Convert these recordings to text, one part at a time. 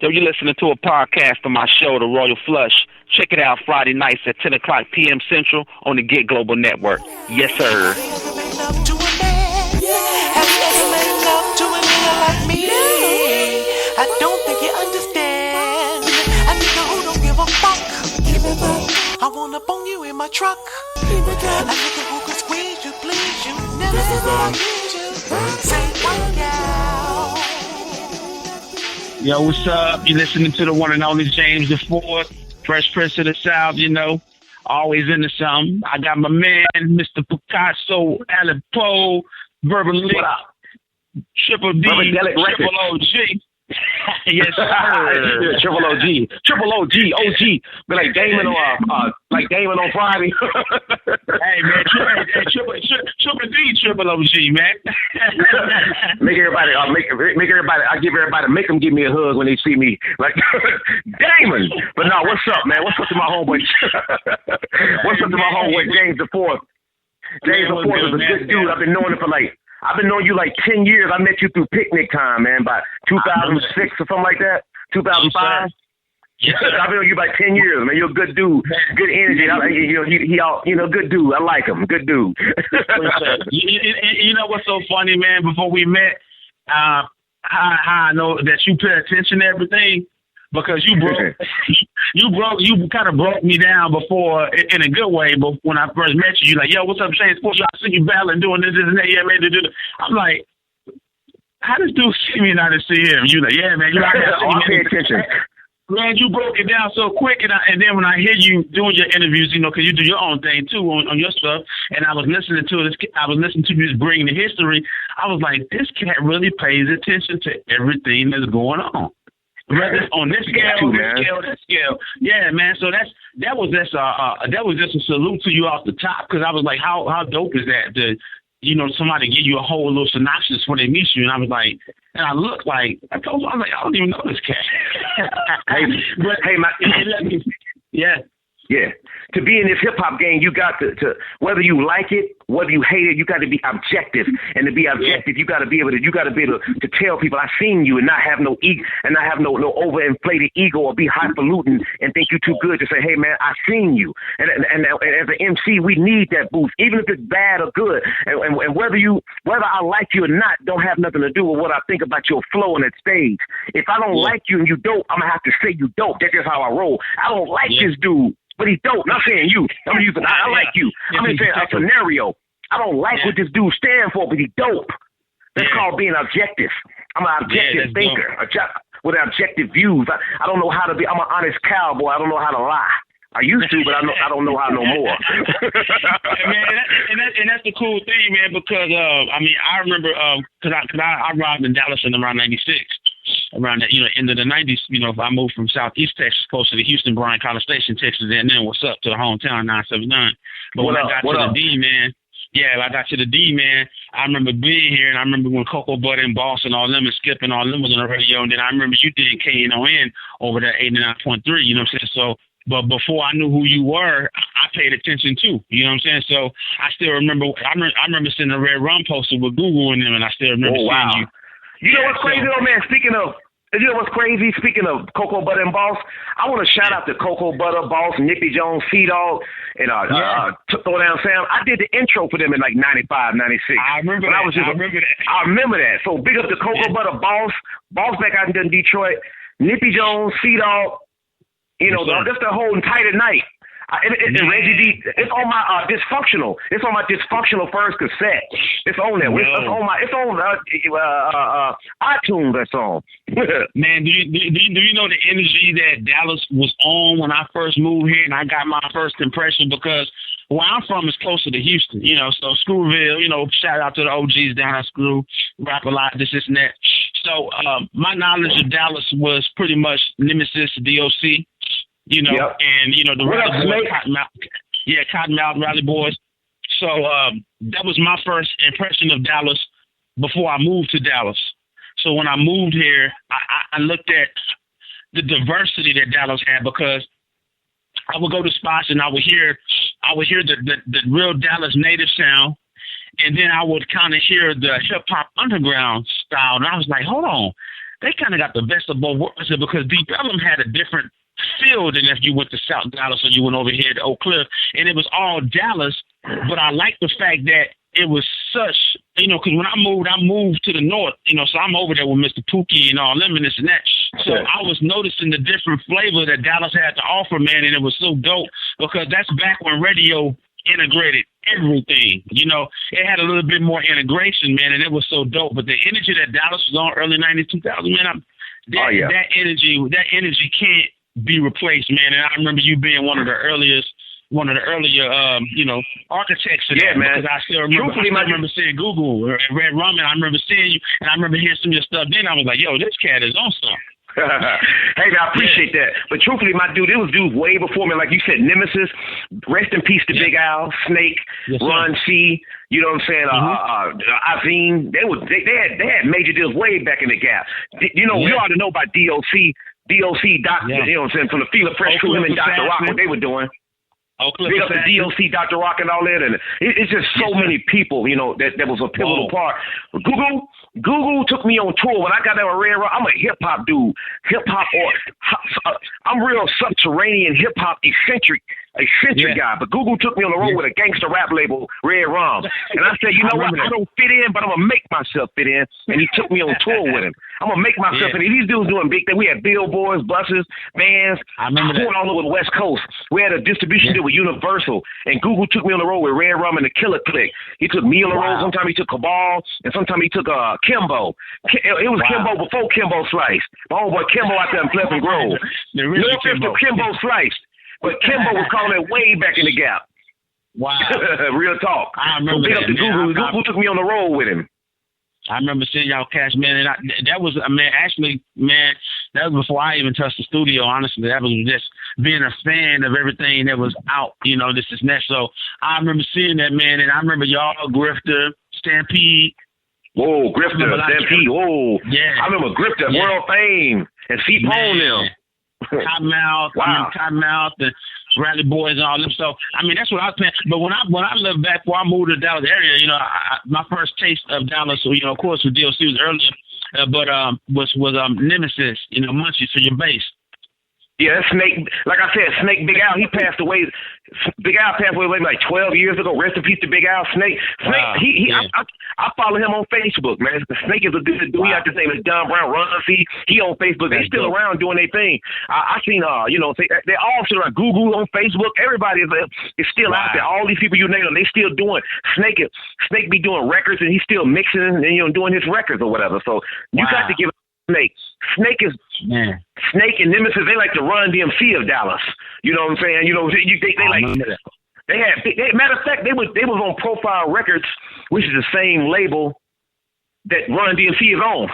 Yo, you're listening to a podcast on my show, The Royal Flush. Check it out Friday nights at 10 o'clock p.m. Central on the Get Global Network. Yes, sir. I don't think you understand. A nigga who don't give a fuck. I wanna bone you in my truck. A nigga who can squeeze you, please you. Never ever need you. Say one gal. Yo, what's up? You listening to the one and only James IV, Fresh Prince of the South, you know. Always into something. I got my man, Mr. Pikahsso-barinphunk-funk, verbadelyck, triple D, triple OG. Yes, sir. Triple OG, OG. Be like Damon on Friday. Hey man, triple D, triple OG, man. make everybody. Make them give me a hug when they see me. Like Damon. But no, what's up, man? What's up to my homeboy? What's up to my homeboy James IV? James IV is a good dude. I've been knowing you like 10 years. I met you through picnic time, man, by 2006 or something like that. 2005. Yes, I've been knowing you about 10 years, man. You're a good dude. Good energy. Good dude. I like him. Good dude. You know what's so funny, man? Before we met, how I know that you pay attention to everything. Because you kind of broke me down before in a good way. But when I first met you, you're like, yo, what's up, Shane Sports? I see you battling, doing this and that. Yeah, man. I'm like, how does dude see me and I didn't see him? You like, yeah, man. You like I pay attention. Man, you broke it down so quick, and then when I hear you doing your interviews, you know, because you do your own thing too on your stuff, and I was listening to this. I was listening to you bringing the history. I was like, this cat really pays attention to everything that's going on. Whether it's on this scale, this scale. Yeah, man. So that was just a salute to you off the top, because I was like, how dope is that? Somebody give you a whole little synopsis when they meet you, and I was like, and I looked like I told you, I was like, I don't even know this cat. Yeah. To be in this hip hop game, you got to whether you like it, whether you hate it, you got to be objective. And to be objective, you got to be able to tell people I seen you, and not have no overinflated ego, or be highfalutin and think you too good to say, hey man, I seen you. And as an MC, we need that boost, even if it's bad or good. And whether I like you or not, don't have nothing to do with what I think about your flow on that stage. If I don't like you and you dope, I'm gonna have to say you dope. That's just how I roll. I don't like this dude, but he's dope. Not saying you. I'm using I like you. I'm just saying a scenario. I don't like what this dude stands for, but he's dope. That's called being objective. I'm an objective thinker with objective views. I don't know how to be. I'm an honest cowboy. I don't know how to lie. I used to, but I don't know how no more. Man, and that's the cool thing, man. Because I remember because I arrived in Dallas in around '96. Around the end of the 90s, I moved from Southeast Texas, close to the Houston Bryan College Station, Texas, and then what's up to the hometown 979. But when I got to the D, man, I remember being here, and I remember when Cocoa Butter and Boss and all them and Skip and all them was on the radio, and then I remember you did KNON over there 89.3. You know what I'm saying? So, but before I knew who you were, I paid attention too. You know what I'm saying? So I still remember. I remember seeing the Red Rum poster with Google in them, and I still remember seeing you. You know what's crazy though, man? Speaking of Cocoa Butter and Boss, I want to shout out to Cocoa Butter, Boss, Nippy Jones, Sea-Dog, and Throw Down Sam. I did the intro for them in like 95, 96. I remember that. I remember that. So big up to Cocoa Butter, Boss back out in Detroit, Nippy Jones, Sea-Dog. That's the whole entitled night. And Reggie D, it's on my dysfunctional. It's on my dysfunctional first cassette. It's on there. It's on iTunes. That song. Man, do you know the energy that Dallas was on when I first moved here, and I got my first impression? Because where I'm from is closer to Houston, so Screwville, shout out to the OGs down at Screw, rap a lot, this and that. So my knowledge of Dallas was pretty much Nemesis, DOC. And the Rally Boys, Cottonmouth Rally Boys. So that was my first impression of Dallas before I moved to Dallas. So when I moved here, I looked at the diversity that Dallas had, because I would go to spots and I would hear the real Dallas native sound, and then I would kind of hear the hip hop underground style, and I was like, hold on. they kind of got the best of both worlds because Deep Ellum had a different feel than if you went to South Dallas or you went over here to Oak Cliff, and it was all Dallas. But I like the fact that it was such, because when I moved to the north, so I'm over there with Mr. Pookie and all them and this and that. So I was noticing the different flavor that Dallas had to offer, man, and it was so dope because that's back when radio integrated everything. It had a little bit more integration, man, and it was so dope. But the energy that Dallas was on early 90s, 2000, man, that energy can't be replaced, man. And I remember you being one of the earlier, architects of that, man. Because I still remember seeing Google and Red Rum, and I remember seeing you, and I remember hearing some of your stuff. Then I was like, yo, this cat is on stuff. Hey, man, I appreciate that. But truthfully, my dude, it was dudes way before me. Like you said, Nemesis, rest in peace to Big Al, Snake, Run C, you know what I'm saying? Azim, they had major deals way back in the Gap. We ought to know about DOC, Doctor, you know what I'm saying, from the Feel Fresh Crew, him and Dr. Rock, what they were doing. Big up the DOC, Dr. Rock, and all that, and it's just so many people, that was a pivotal part. Google took me on tour when I got there with Red Rock. I'm a hip hop dude, I'm real subterranean hip hop eccentric guy. But Google took me on the road with a gangster rap label, Red Rum, and I said, what? I don't fit in, but I'm gonna make myself fit in. And he took me on tour with him. I'm gonna make myself fit in. These dudes doing big things. We had billboards, buses, vans, going all over the West Coast. We had a distribution deal with Universal, and Google took me on the road with Red Rum and the Killer Clique. He took me on the road. Sometimes he took Cabal, and sometimes he took Kimbo. It was Kimbo before Kimbo Sliced. My homeboy Kimbo out there in Pleasant Grove. No Kimbo Sliced. But Kimbo was calling it way back in the Gap. Wow. Real talk. I remember so big up to Google. Google took me on the road with him. I remember seeing y'all cash, man, and that was that was before I even touched the studio, honestly. That was just being a fan of everything that was out, this is next. So I remember seeing that, man, and I remember y'all, Grifter, Stampede. Whoa, Grifter, Stampede, whoa. Yeah. I remember Grifter, World Fame, and C-Pone them. Cottonmouth, Cottonmouth, the Rally Boys and all them. So, that's what I was paying. But when I lived back before I moved to the Dallas area, my first taste of Dallas, of course, with DLC was earlier, but was Nemesis, Munchies for your bass. Yeah, that Snake, like I said, Snake, Big Al, he passed away. Big Al passed away like 12 years ago. Rest in peace to Big Al. Snake, I follow him on Facebook, man. Snake is a good dude. He got his name is Don Brown. Run C. He on Facebook. They still around doing their thing. I seen, they all still around. Google on Facebook. Everybody is still out there. All these people you name them, they still doing. Snake be doing records, and he's still mixing and doing his records or whatever. So you got to give Snake. Snake and Nemesis, they like the Run DMC of Dallas. You know what I'm saying? Matter of fact, they was on Profile Records, which is the same label that Run DMC is on.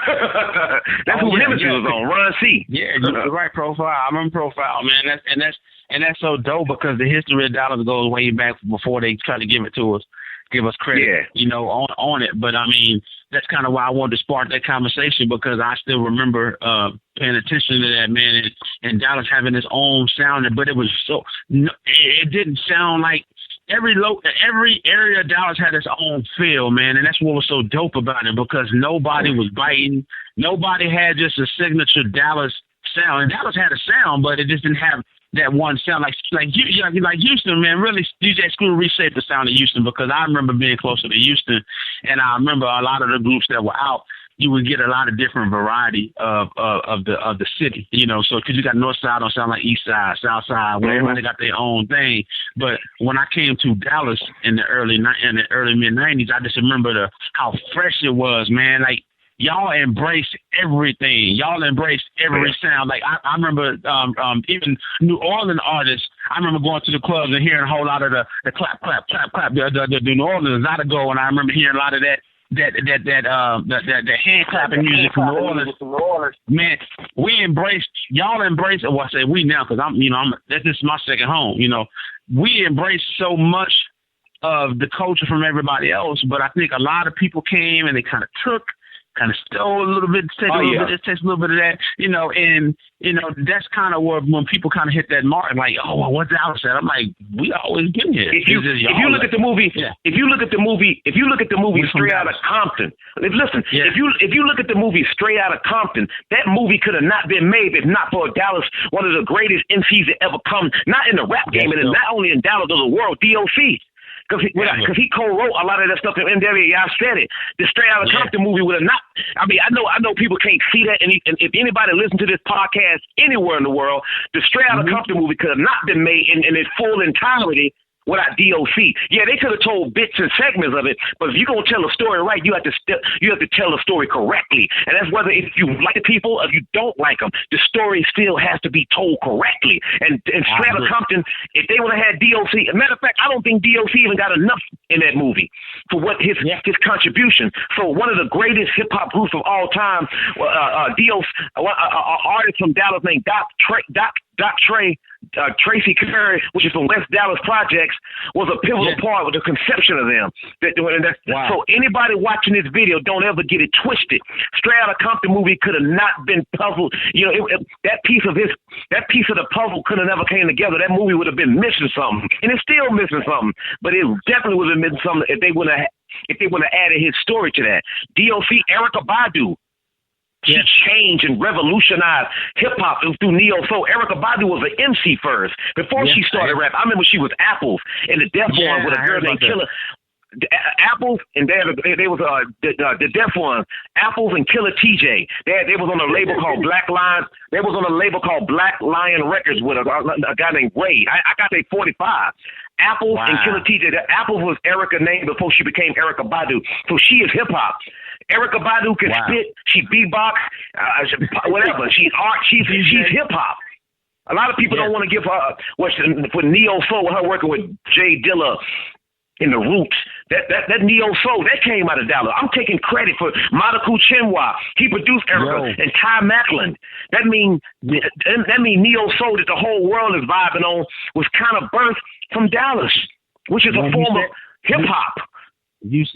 That's who Nemesis was on, Run C. Yeah, you're right, Profile. I remember Profile, man. That's so dope because the history of Dallas goes way back before they try to give it to us. Give us credit, on it. But that's kind of why I wanted to spark that conversation because I still remember paying attention to that, man, and Dallas having its own sound. But it was it didn't sound like every area of Dallas had its own feel, man, and that's what was so dope about it because nobody was biting. Nobody had just a signature Dallas sound. And Dallas had a sound, but it just didn't have that one sound like Houston, man. Really, DJ Screw reshaped the sound of Houston because I remember being closer to Houston, and I remember a lot of the groups that were out. You would get a lot of different variety of the city, So because you got North Side don't sound like East Side, South Side, where everybody got their own thing. But when I came to Dallas in the early mid '90s, I just remember how fresh it was, man. Like. Y'all embrace everything. Y'all embrace every sound. Like I remember even New Orleans artists. I remember going to the clubs and hearing a whole lot of the clap, clap, clap, clap. The New Orleans not ago, and I remember hearing a lot of that hand clapping music from New Orleans. Man, y'all embrace. Well, I say we now because this is my second home. We embrace so much of the culture from everybody else, but I think a lot of people came and they kind of took. kind of stole a little bit, take a little bit, it takes a little bit of that, you know, and you know that's kind of where when people kind of hit that mark, like, oh, well, what's Dallas at? I'm like, we always been here. If you look at the movie, if you look at the movie Straight Outta Compton, listen, if you look at the movie Straight Outta Compton, that movie could have not been made if not for Dallas, one of the greatest MCs that ever come, not in the rap game, and not only in Dallas, but the world, DOC. Because he co-wrote a lot of that stuff in NWA. Y'all said it. The Straight Outta Compton movie would have not. I mean, I know people can't see that, and if anybody listen to this podcast anywhere in the world, the Straight Outta Compton movie could have not been made in its full entirety without DOC. Yeah, they could have told bits and segments of it, but if you're gonna tell a story right, you have to tell a story correctly, and that's whether if you like the people or if you don't like them, the story still has to be told correctly. And Straight Outta Compton, if they would have had DOC, matter of fact, I don't think DOC even got enough in that movie for what his contribution. So one of the greatest hip hop groups of all time, DOC, an artist from Dallas named Tracy Curry, which is from West Dallas Projects, was a pivotal part with the conception of them. So anybody watching this video, don't ever get it twisted. Straight Outta Compton movie could have not been puzzled. You know, that piece of the puzzle could have never came together. That movie would have been missing something, and it's still missing something. But it definitely would have been missing something if they would have added his story to that. DOC, Erykah Badu. She changed and revolutionized hip-hop through neo-soul. Erykah Badu was an MC first. Before she started rap, I remember she was Apples in the Def One with a girl named Killer. Apples, and they was the Def One. Apples and Killer TJ. They was on a label called Black Lion. They was on a label called Black Lion Records with a guy named Ray. I got they 45. Apples and Killer TJ. Apples was Erykah's name before she became Erykah Badu. So she is hip-hop. Erykah Badu can spit, she beatbox, whatever. She's art, she's hip hop. A lot of people don't want to give her for neo soul with her working with Jay Dilla in the Roots. That neo soul that came out of Dallas. I'm taking credit for Madaku Chinwa. He produced Erykah and Ty Macklin. That mean neo soul that the whole world is vibing on was kind of birthed from Dallas, which is a form of hip hop. Let's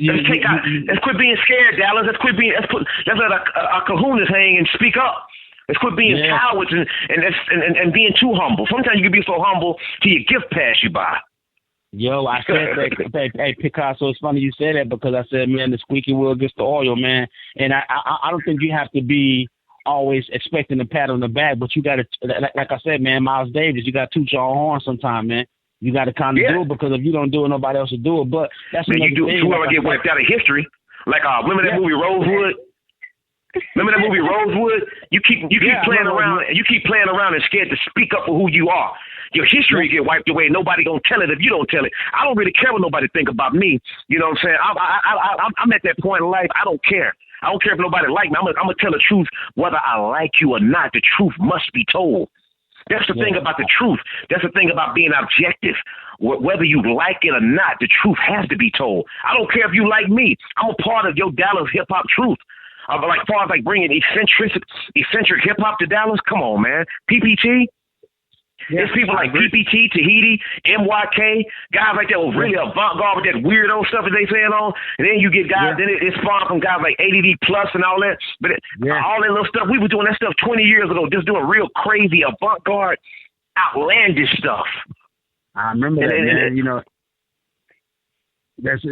quit being scared, Dallas. Let's let our kahunas hang and speak up. Let's quit being cowards and being too humble. Sometimes you can be so humble till your gift pass you by. Yo, I said that. Hey, Picasso, it's funny you said that because I said, man, the squeaky wheel gets the oil, man. And I don't think you have to be always expecting a pat on the back, but you got to, like I said, man, Miles Davis, you got to toot your own horn sometime, man. You got to kind of do it because if you don't do it, nobody else will do it. But that's another thing. Whoever get wiped out of history, like remember that movie Rosewood? Remember that movie Rosewood? You keep playing around. You keep playing around and scared to speak up for who you are. Your history get wiped away. Nobody gonna tell it if you don't tell it. I don't really care what nobody think about me. You know what I'm saying? I'm at that point in life. I don't care. I don't care if nobody like me. I'm gonna tell the truth whether I like you or not. The truth must be told. That's the thing about the truth. That's the thing about being objective. Whether you like it or not, the truth has to be told. I don't care if you like me. I'm a part of your Dallas hip-hop truth. Like, as far as like bringing eccentric hip-hop to Dallas, come on, man. PPT. There's people like PPT, Tahiti, MYK, guys like that was really avant-garde with that weirdo stuff that they saying on. And then you get guys, then it spawned from guys like ADD Plus and all that. But all that little stuff, we were doing that stuff 20 years ago, just doing real crazy, avant-garde, outlandish stuff. I remember that, man. You know, that's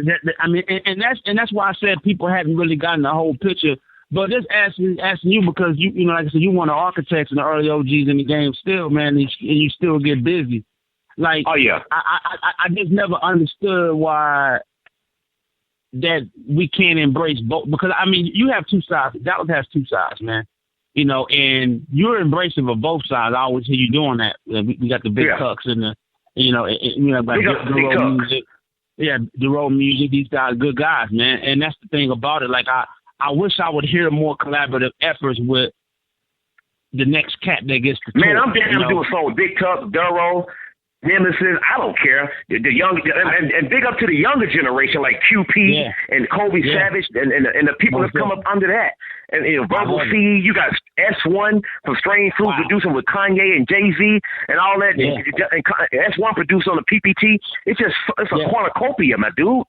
why I said people hadn't really gotten the whole picture. But just asking you because you know, like I said, you one of the architects and the early OGs in the game still, man, and you still get busy. Like, I just never understood why that we can't embrace both. Because I mean, you have two sides. Dallas has two sides, man. You know, and you're embracing of both sides. I always hear you doing that. We got the big tucks and the, like the road music. Yeah, the road music. These guys, good guys, man. And that's the thing about it. Like I wish I would hear more collaborative efforts with the next cat that gets the tour. Man, I'm down to do a song with Big Tuck, Duro, Nemesis. I don't care. The young and big up to the younger generation like QP and Kobe Savage and the people that come up under that. And Verbal C, you got S1 from Strange Fruit producing with Kanye and Jay-Z and all that. And S1 produced on the PPT. It's a cornucopia, my dude.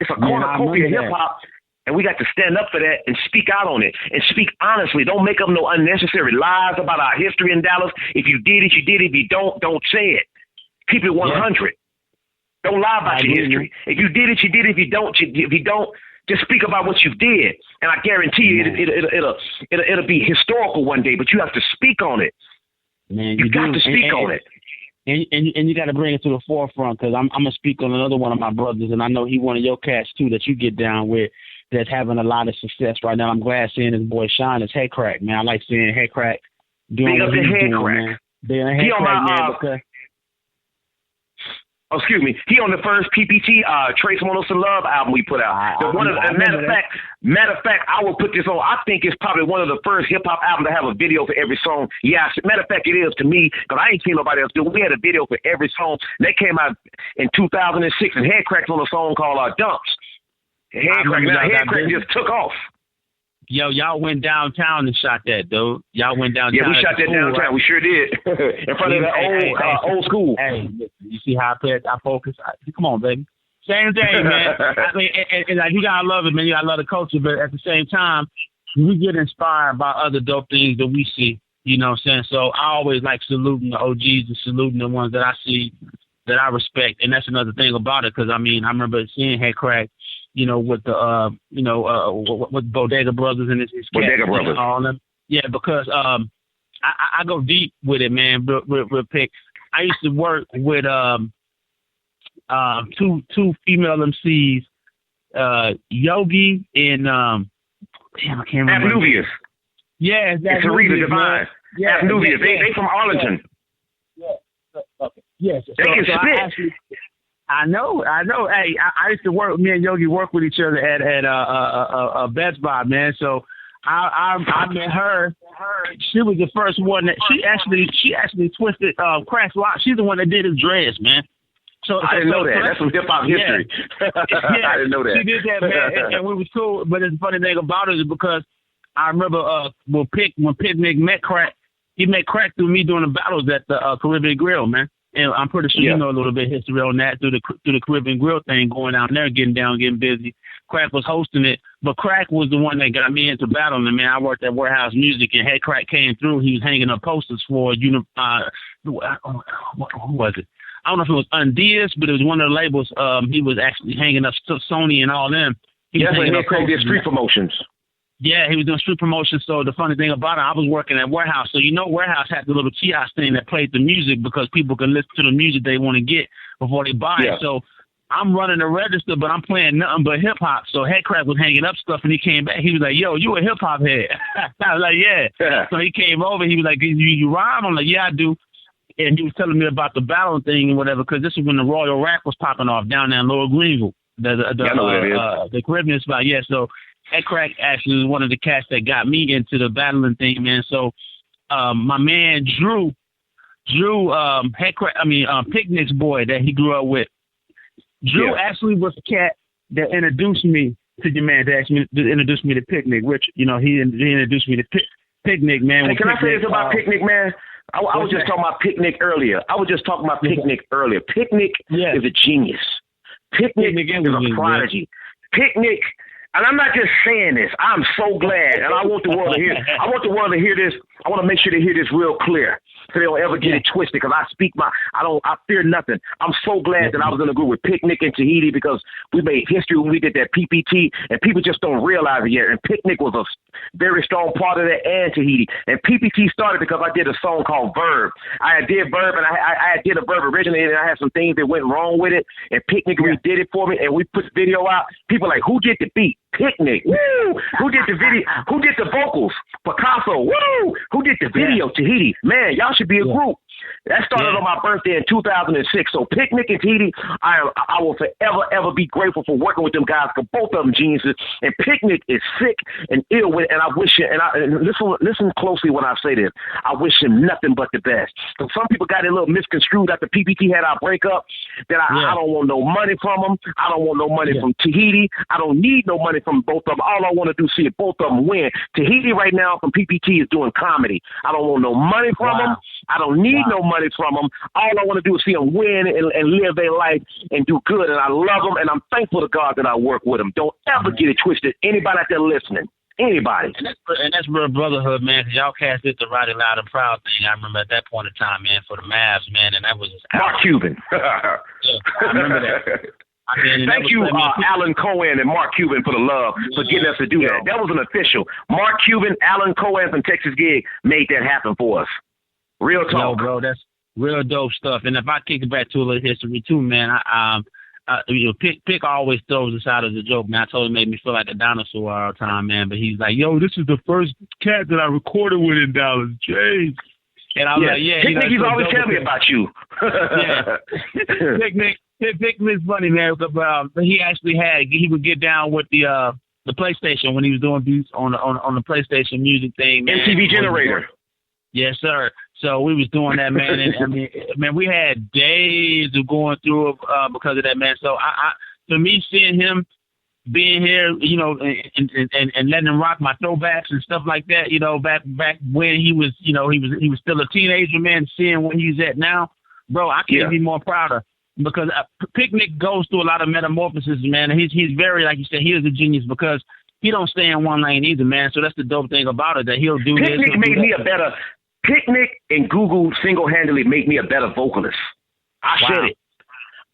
It's a cornucopia of hip hop. And we got to stand up for that and speak out on it and speak honestly. Don't make up no unnecessary lies about our history in Dallas. If you did it, you did it. If you don't say it. Keep it 100. Don't lie about your history. If you did it, you did it. If you don't, just speak about what you did. And I guarantee you it'll be historical one day, but you have to speak on it. Man, you got to speak on it. And you got to bring it to the forefront, because I'm going to speak on another one of my brothers, and I know he one of your cats, too, that you get down with, that's having a lot of success right now. I'm glad seeing his boy shine his Head Crack, man. I like seeing Head Crack doing what he's doing, man. Being a Head Crack, man, because... Oh, excuse me. He on the first PPT Trace Monos to Love album we put out. Matter of fact, I will put this on. I think it's probably one of the first hip hop albums to have a video for every song. Yeah, matter of fact, it is to me, because I ain't seen nobody else do it. We had a video for every song. That came out in 2006, and Head Crack's on a song called Dumps. Head Crack just took off. Yo, y'all went downtown and shot that, dude. Y'all went downtown. Yeah, we shot that downtown. Right? We sure did. In front of the old school. Hey, you see how I focus? Come on, baby. Same thing, man. I mean, and you gotta love it, man. You gotta love the culture, but at the same time, we get inspired by other dope things that we see. You know what I'm saying? So I always like saluting the OGs and saluting the ones that I see that I respect, and that's another thing about it. Because I mean, I remember seeing Head Crack, you know, with the with Bodega Brothers and his Bodega Brothers and all them. Yeah, because I go deep with it, man. Real quick. I used to work with two female MCs, Yogi and I can't remember. Abnuvius. Yeah, that's Rita Divine. Yeah, Abnuvius. They from Arlington. Yeah. Okay. Yes. They can spit. I know. Hey, I used to work. Me and Yogi work with each other at Best Buy, man. So I met her. She was the first one that she actually twisted Crack's lock. She's the one that did his dreads, man. So I didn't know that. That's some hip hop history. Yeah. I didn't know that. She did that, man, and we was cool. But the funny thing about it is because I remember when Picnic met Crack, he met Crack through me doing the battles at the Caribbean Grill, man. And I'm pretty sure you know a little bit of history on that through the Caribbean Grill thing, going down there, getting busy. Crack was hosting it, but Crack was the one that got me into battling. Man, I worked at Warehouse Music, and Head Crack came through. He was hanging up posters for who was it? I don't know if it was Undias, but it was one of the labels. He was actually hanging up Sony and all them. He was hanging up did street promotions. Yeah, he was doing street promotion. So the funny thing about it, I was working at Warehouse. So Warehouse had the little kiosk thing that played the music because people can listen to the music they want to get before they buy it. So I'm running the register, but I'm playing nothing but hip hop. So Head Crack was hanging up stuff, and he came back. He was like, "Yo, you a hip hop head?" I was like, "Yeah." So he came over. He was like, "You rhyme?" I'm like, "Yeah, I do." And he was telling me about the battling thing and whatever, because this is when the Royal Rap was popping off down there in Lower Greenville, the Caribbean spot. Yeah, so Head Crack actually was one of the cats that got me into the battling thing, man. So my man Drew, Picnic's boy that he grew up with. Drew actually was the cat that introduced me to your man, to introduce me to Picnic, which, he introduced me to Picnic, man. Hey, can I say this about Picnic, man? I was just talking about Picnic earlier. Picnic is a genius. Picnic is a prodigy. Picnic, and I'm not just saying this. I'm so glad, and I want the world to hear. I want the world to hear this. I want to make sure they hear this real clear, so they don't ever get it twisted. Because I fear nothing. I'm so glad that I was in a group with Picnic and Tahiti, because we made history when we did that PPT, and people just don't realize it yet. And Picnic was a very strong part of that, and Tahiti. And PPT started because I did a song called Verb. I did Verb, and I did a Verb originally, and I had some things that went wrong with it. And Picnic redid it for me, and we put the video out. People like, who did the beat? Picnic. Woo! Who did the video? Who did the vocals? Pikahsso. Woo! Who did the video? Tahiti. Man, y'all should be a group. That started on my birthday in 2006. So Picnic and Tahiti, I will forever, ever be grateful for working with them guys, because both of them geniuses. And Picnic is sick and ill with it. And I wish him, and listen closely when I say this, I wish him nothing but the best. So some people got it a little misconstrued after PPT had our breakup. that I don't want no money from them. I don't want no money from Tahiti. I don't need no money from both of them. All I want to do is see both of them win. Tahiti right now from PPT is doing comedy. I don't want no money from them. I don't need no money from them. All I want to do is see them win and live their life and do good. And I love them, and I'm thankful to God that I work with them. Don't ever get it twisted. Anybody out there listening. Anybody. And that's real brotherhood, man, because y'all cast it the Roddy Loud and Proud thing. I remember at that point in time, man, for the Mavs, man, and that was Mark Cuban. I remember that. Thank you, Alan Cohen and Mark Cuban for the love for getting us to do that. That was an official. Mark Cuban, Alan Cohen from Texas Gig made that happen for us. Real talk. Yo, bro, that's real dope stuff. And if I kick it back to a little history too, man, Pick always throws us out as a joke, man. I told him it made me feel like a dinosaur all the time, man. But he's like, yo, this is the first cat that I recorded with in Dallas, James. And I was like, yeah. He's always telling me about you. Picnic's funny, man. But he would get down with the PlayStation when he was doing beats on the PlayStation music thing, man. MTV Generator. Yes, sir. So we was doing that, man. And man, we had days of going through it because of that, man. So for me, seeing him being here, you know, and letting him rock my throwbacks and stuff like that, you know, back when he was, you know, he was still a teenager, man. Seeing where he's at now, bro, I can't be more prouder. Because Picnic goes through a lot of metamorphosis, man. And he's very, like you said, he is a genius because he don't stay in one lane either, man. So that's the dope thing about it, that he'll do this. Picnic made me a better. Picnic and Google single-handedly make me a better vocalist. I said it.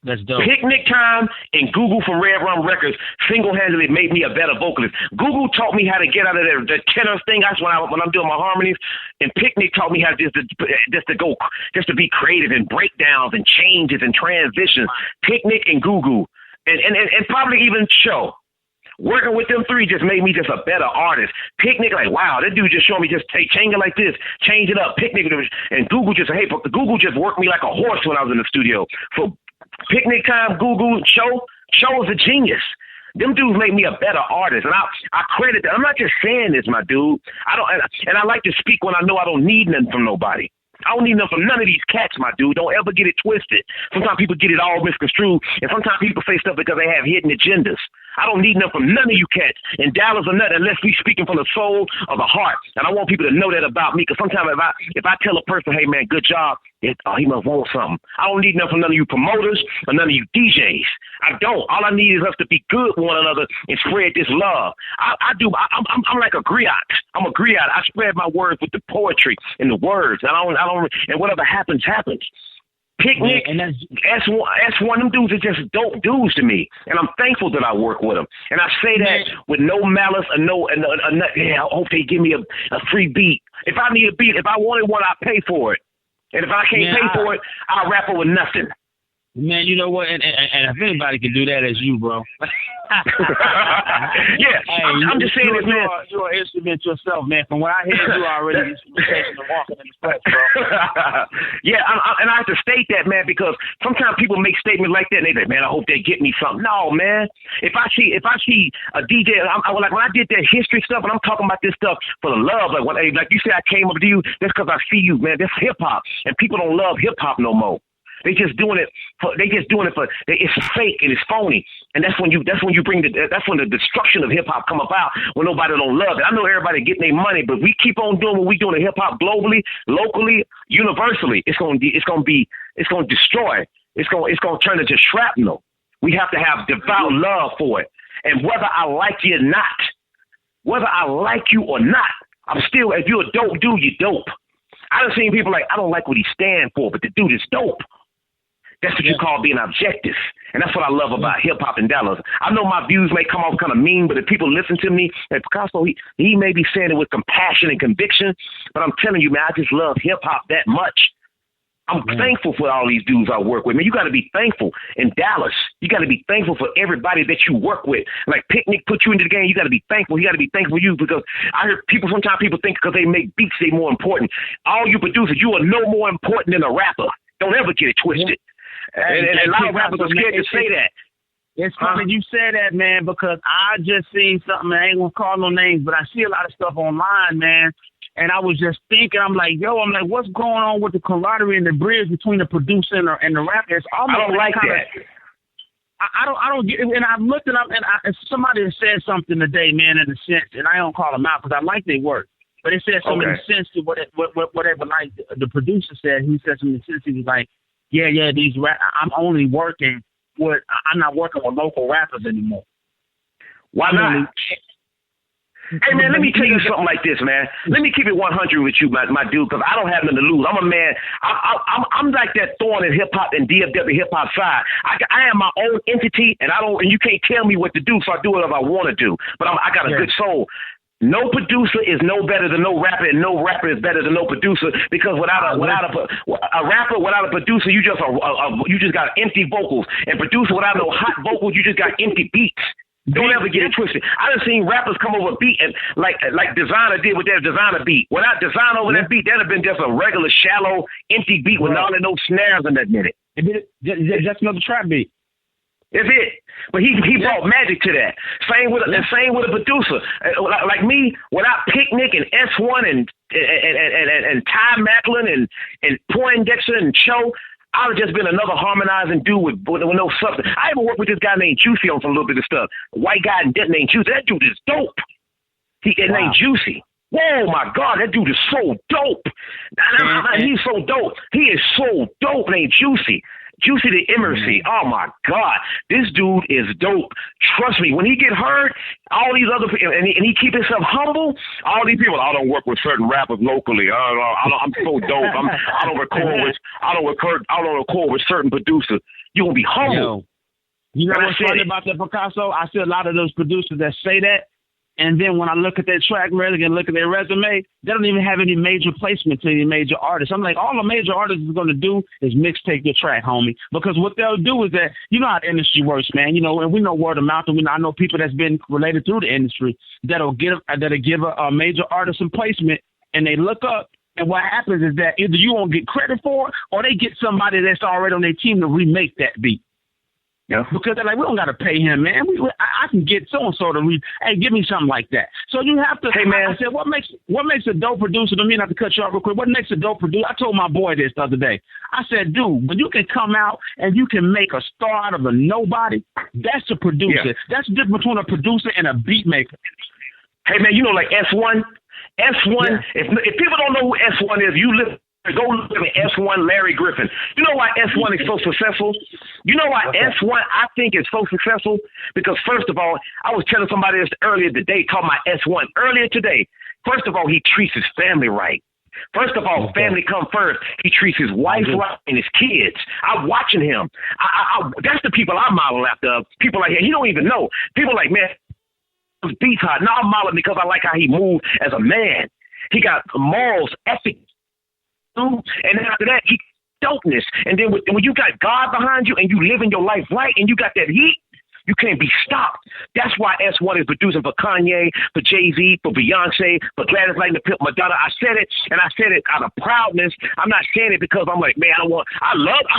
That's dope. Picnic Time and Google from Red Rum Records single-handedly made me a better vocalist. Google taught me how to get out of the tenor thing. That's when I'm doing my harmonies. And Picnic taught me how just to be creative and breakdowns and changes and transitions. Picnic and Google and probably even Show. Working with them three just made me just a better artist. Picnic, like, wow, that dude just showed me just change it like this, change it up. Picnic, and Google just, Google just worked me like a horse when I was in the studio. So Picnic Time, Google, Show is a genius. Them dudes make me a better artist, and I credit that. I'm not just saying this, my dude. I like to speak when I know I don't need nothing from nobody. I don't need nothing from none of these cats, my dude. Don't ever get it twisted. Sometimes people get it all misconstrued, and sometimes people say stuff because they have hidden agendas. I don't need nothing from none of you cats in Dallas or nothing unless we speaking from the soul or the heart. And I want people to know that about me, because sometimes if I tell a person, hey, man, good job, he must want something. I don't need nothing from none of you promoters or none of you DJs. I don't. All I need is us to be good with one another and spread this love. I'm like a griot. I'm a griot. I spread my words with the poetry and the words. And whatever happens, happens. Picnic, and that's one of them dudes are just dope dudes to me, and I'm thankful that I work with them. And I say that with no malice or I hope they give me a free beat. If I need a beat, if I wanted one, I'll pay for it. And if I can't pay for it, I'll rap it with nothing. Man, you know what? And if anybody can do that, it's you, bro. Yeah, hey, I'm just saying this, man. You're an instrument yourself, man. From what I hear, you already instrumentation and walking in the steps, bro. Yeah, and I have to state that, man, because sometimes people make statements like that, and they say, man, I hope they get me something. No, man. If I see a DJ, like when I did that history stuff, and I'm talking about this stuff for the love, like you said, I came up to you, that's because I see you, man. That's hip hop, and people don't love hip hop no more. They just doing it for. It's fake and it's phony, and that's when the destruction of hip hop come about, when nobody don't love it. I know everybody getting their money, but we keep on doing what we doing in hip hop globally, locally, universally. It's gonna destroy. It's gonna turn into shrapnel. We have to have devout love for it, and whether I like you or not, I'm still. If you're a dope dude, you're dope. I done seen people like, I don't like what he stand for, but the dude is dope. That's what you call being objective. And that's what I love about hip-hop in Dallas. I know my views may come off kind of mean, but if people listen to me, like Picasso, he may be saying it with compassion and conviction, but I'm telling you, man, I just love hip-hop that much. I'm thankful for all these dudes I work with. Man, you got to be thankful in Dallas. You got to be thankful for everybody that you work with. Like Picnic put you into the game, you got to be thankful. You got to be thankful for you, because I hear sometimes people think because they make beats, they more important. All you producers, you are no more important than a rapper. Don't ever get it twisted. And a lot of rappers are scared to say that. It's funny you say that, man, because I just seen something. I ain't gonna call no names, but I see a lot of stuff online, man. And I was just thinking, I'm like, what's going on with the camaraderie and the bridge between the producer and the rapper? It's almost I don't like that. I don't get it. And I've looked it up, and somebody said something today, man, in a sense, and I don't call them out because I like their work. But it said something in sense to whatever, like the producer said. He said something in sense. He was like, I'm only working I'm not working with local rappers anymore. Why not? Hey, man, let me tell you something like this, man. Let me keep it 100 with you, my dude, because I don't have nothing to lose. I'm a man. I'm like that thorn in hip-hop and DFW hip-hop side. I am my own entity, and you can't tell me what to do, so I do whatever I want to do. But I got a good soul. No producer is no better than no rapper, and no rapper is better than no producer. Because without a rapper, without a producer, you just got empty vocals, and producer without no hot vocals, you just got empty beats. Don't ever get it twisted. I done seen rappers come over a beat and like Designer did with their Designer beat. Without Design over that beat, that'd have been just a regular, shallow, empty beat with all of those snares in that minute. Just another trap beat. That's it. But he brought magic to that. Same with a producer. Like me, without Picnic and S1 and Ty Macklin and Poindexter and Cho, I would have just been another harmonizing dude with no substance. I even worked with this guy named Juicy on some little bit of stuff. White guy named Juicy. That dude is dope. Named Juicy. Whoa, my God, that dude is so dope. He's so dope. He is so dope, named Juicy. Juicy the Emercy. Oh, my God. This dude is dope. Trust me, when he get heard, all these other people, and he keep himself humble, all these people, I don't work with certain rappers locally. I'm so dope. I don't record with certain producers. You're going to be humble. You know what's funny about that, Picasso? I see a lot of those producers that say that, and then when I look at their track record and look at their resume, they don't even have any major placement to any major artists. I'm like, all the major artists is going to do is mixtape your track, homie. Because what they'll do is that, you know how the industry works, man. You know, and we know word of mouth, and I know people that's been related through the industry that'll give a major artist some placement, and they look up, and what happens is that either you won't get credit for it, or they get somebody that's already on their team to remake that beat. Yeah. Because they're like, we don't got to pay him, man. I can get so-and-so to hey, give me something like that. So you have to, hey, man. I said, what makes a dope producer, to me, not to cut you off real quick, what makes a dope producer? I told my boy this the other day. I said, dude, when you can come out and you can make a star out of a nobody, that's a producer. Yeah. That's the difference between a producer and a beat maker. Hey, man, you know, like S1? S1, if people don't know who S1 is, you live. Go look at S1 Larry Griffin. You know why S1 is so successful? You know why S1 I think is so successful? Because first of all, I was telling somebody this earlier today, talking about S1 earlier today. First of all, he treats his family right. First of all, family come first. He treats his wife right and his kids. I'm watching him. That's the people I model after. People like he don't even know. People like, man, beats hard. Now I'm modeling because I like how he moved as a man. He got morals, ethics. And then after that, he dopeness. And then when you got God behind you and you living your life right and you got that heat, you can't be stopped. That's why S1 is producing for Kanye, for Jay-Z, for Beyonce, for Gladys Knight and the Pimp Madonna. I said it, and I said it out of proudness. I'm not saying it because I'm like, man, I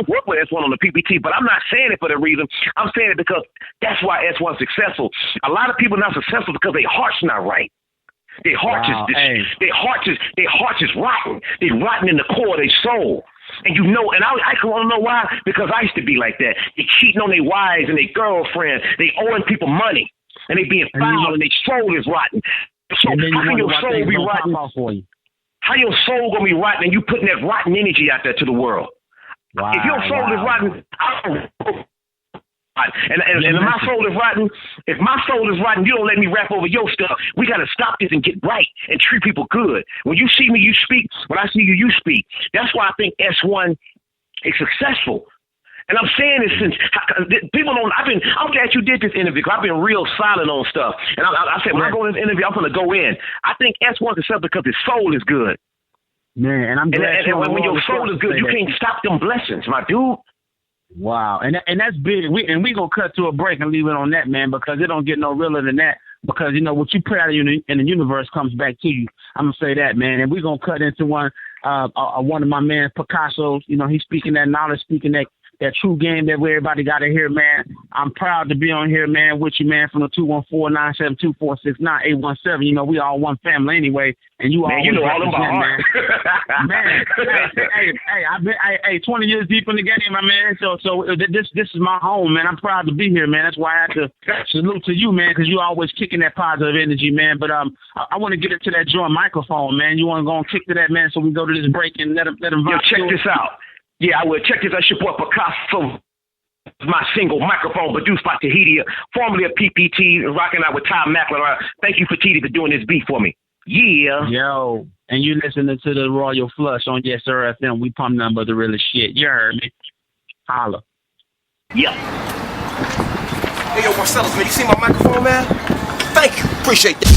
work with S1 on the PPT, but I'm not saying it for the reason. I'm saying it because that's why S1 is successful. A lot of people are not successful because their heart's not right. Their hearts is rotten. They're rotten in the core of their soul. And you know, and I want to know why, because I used to be like that. They cheating on their wives and their girlfriends. They owing people money. And they being foul and their soul is rotten. So how can your soul be rotten? How your soul going to be rotten and you putting that rotten energy out there to the world? Wow, if your soul is rotten, and if my soul is rotten, you don't let me rap over your stuff. We got to stop this and get right and treat people good. When you see me, you speak. When I see you, you speak. That's why I think S1 is successful. And I'm saying this since people don't. I'm glad you did this interview because I've been real silent on stuff. And I said when I go in this interview, I'm going to go in. I think S1 is successful because his soul is good. Man, and I'm glad. And when your soul is good, you can't stop them blessings, my dude. Wow, and that's big. We gonna cut to a break and leave it on that, man, because it don't get no realer than that. Because you know what you put out in the universe comes back to you. I'm gonna say that, man. And we gonna cut into one of my man Picasso. You know, he's speaking that knowledge, speaking that that true game that everybody got to hear, man. I'm proud to be on here, man, with you, man, from the 214-972-469817. You know, we all one family anyway, and you all, man, you know all about man. Man, I've been 20 years deep in the game, my man. So this is my home, man. I'm proud to be here, man. That's why I have to salute to you, man, because you always kicking that positive energy, man. But I want to get into that joint microphone, man. You want to go and kick to that, man, so we go to this break and let him Yo, check this out. Yeah, I will. Check this out. It's your boy Picasso. My single microphone produced by Tahiti, formerly of PPT, rocking out with Ty Macklin. Thank you for Tahiti for doing this beat for me. Yeah. Yo, and you listening to the Royal Flush on Yessurr FM. We pump nothing but the realest shit. You heard me. Holla. Yeah. Hey, yo, Marcellus, man, you see my microphone, man? Thank you. Appreciate that.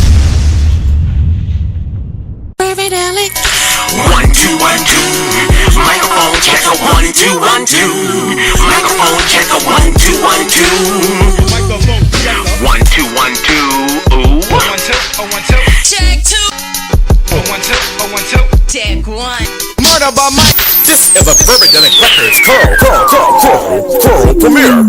Verbadelyck. 1 2 1 2. Microphone checker 1 2 1 2. Microphone checker 1 2 1 2. Microphone checker 1 2 1 2. Ooh. 1 2 1 2. Check 2. 1 2 1 2. Check 1. Murder by Mike. This is a Verbadelyck Records premiere.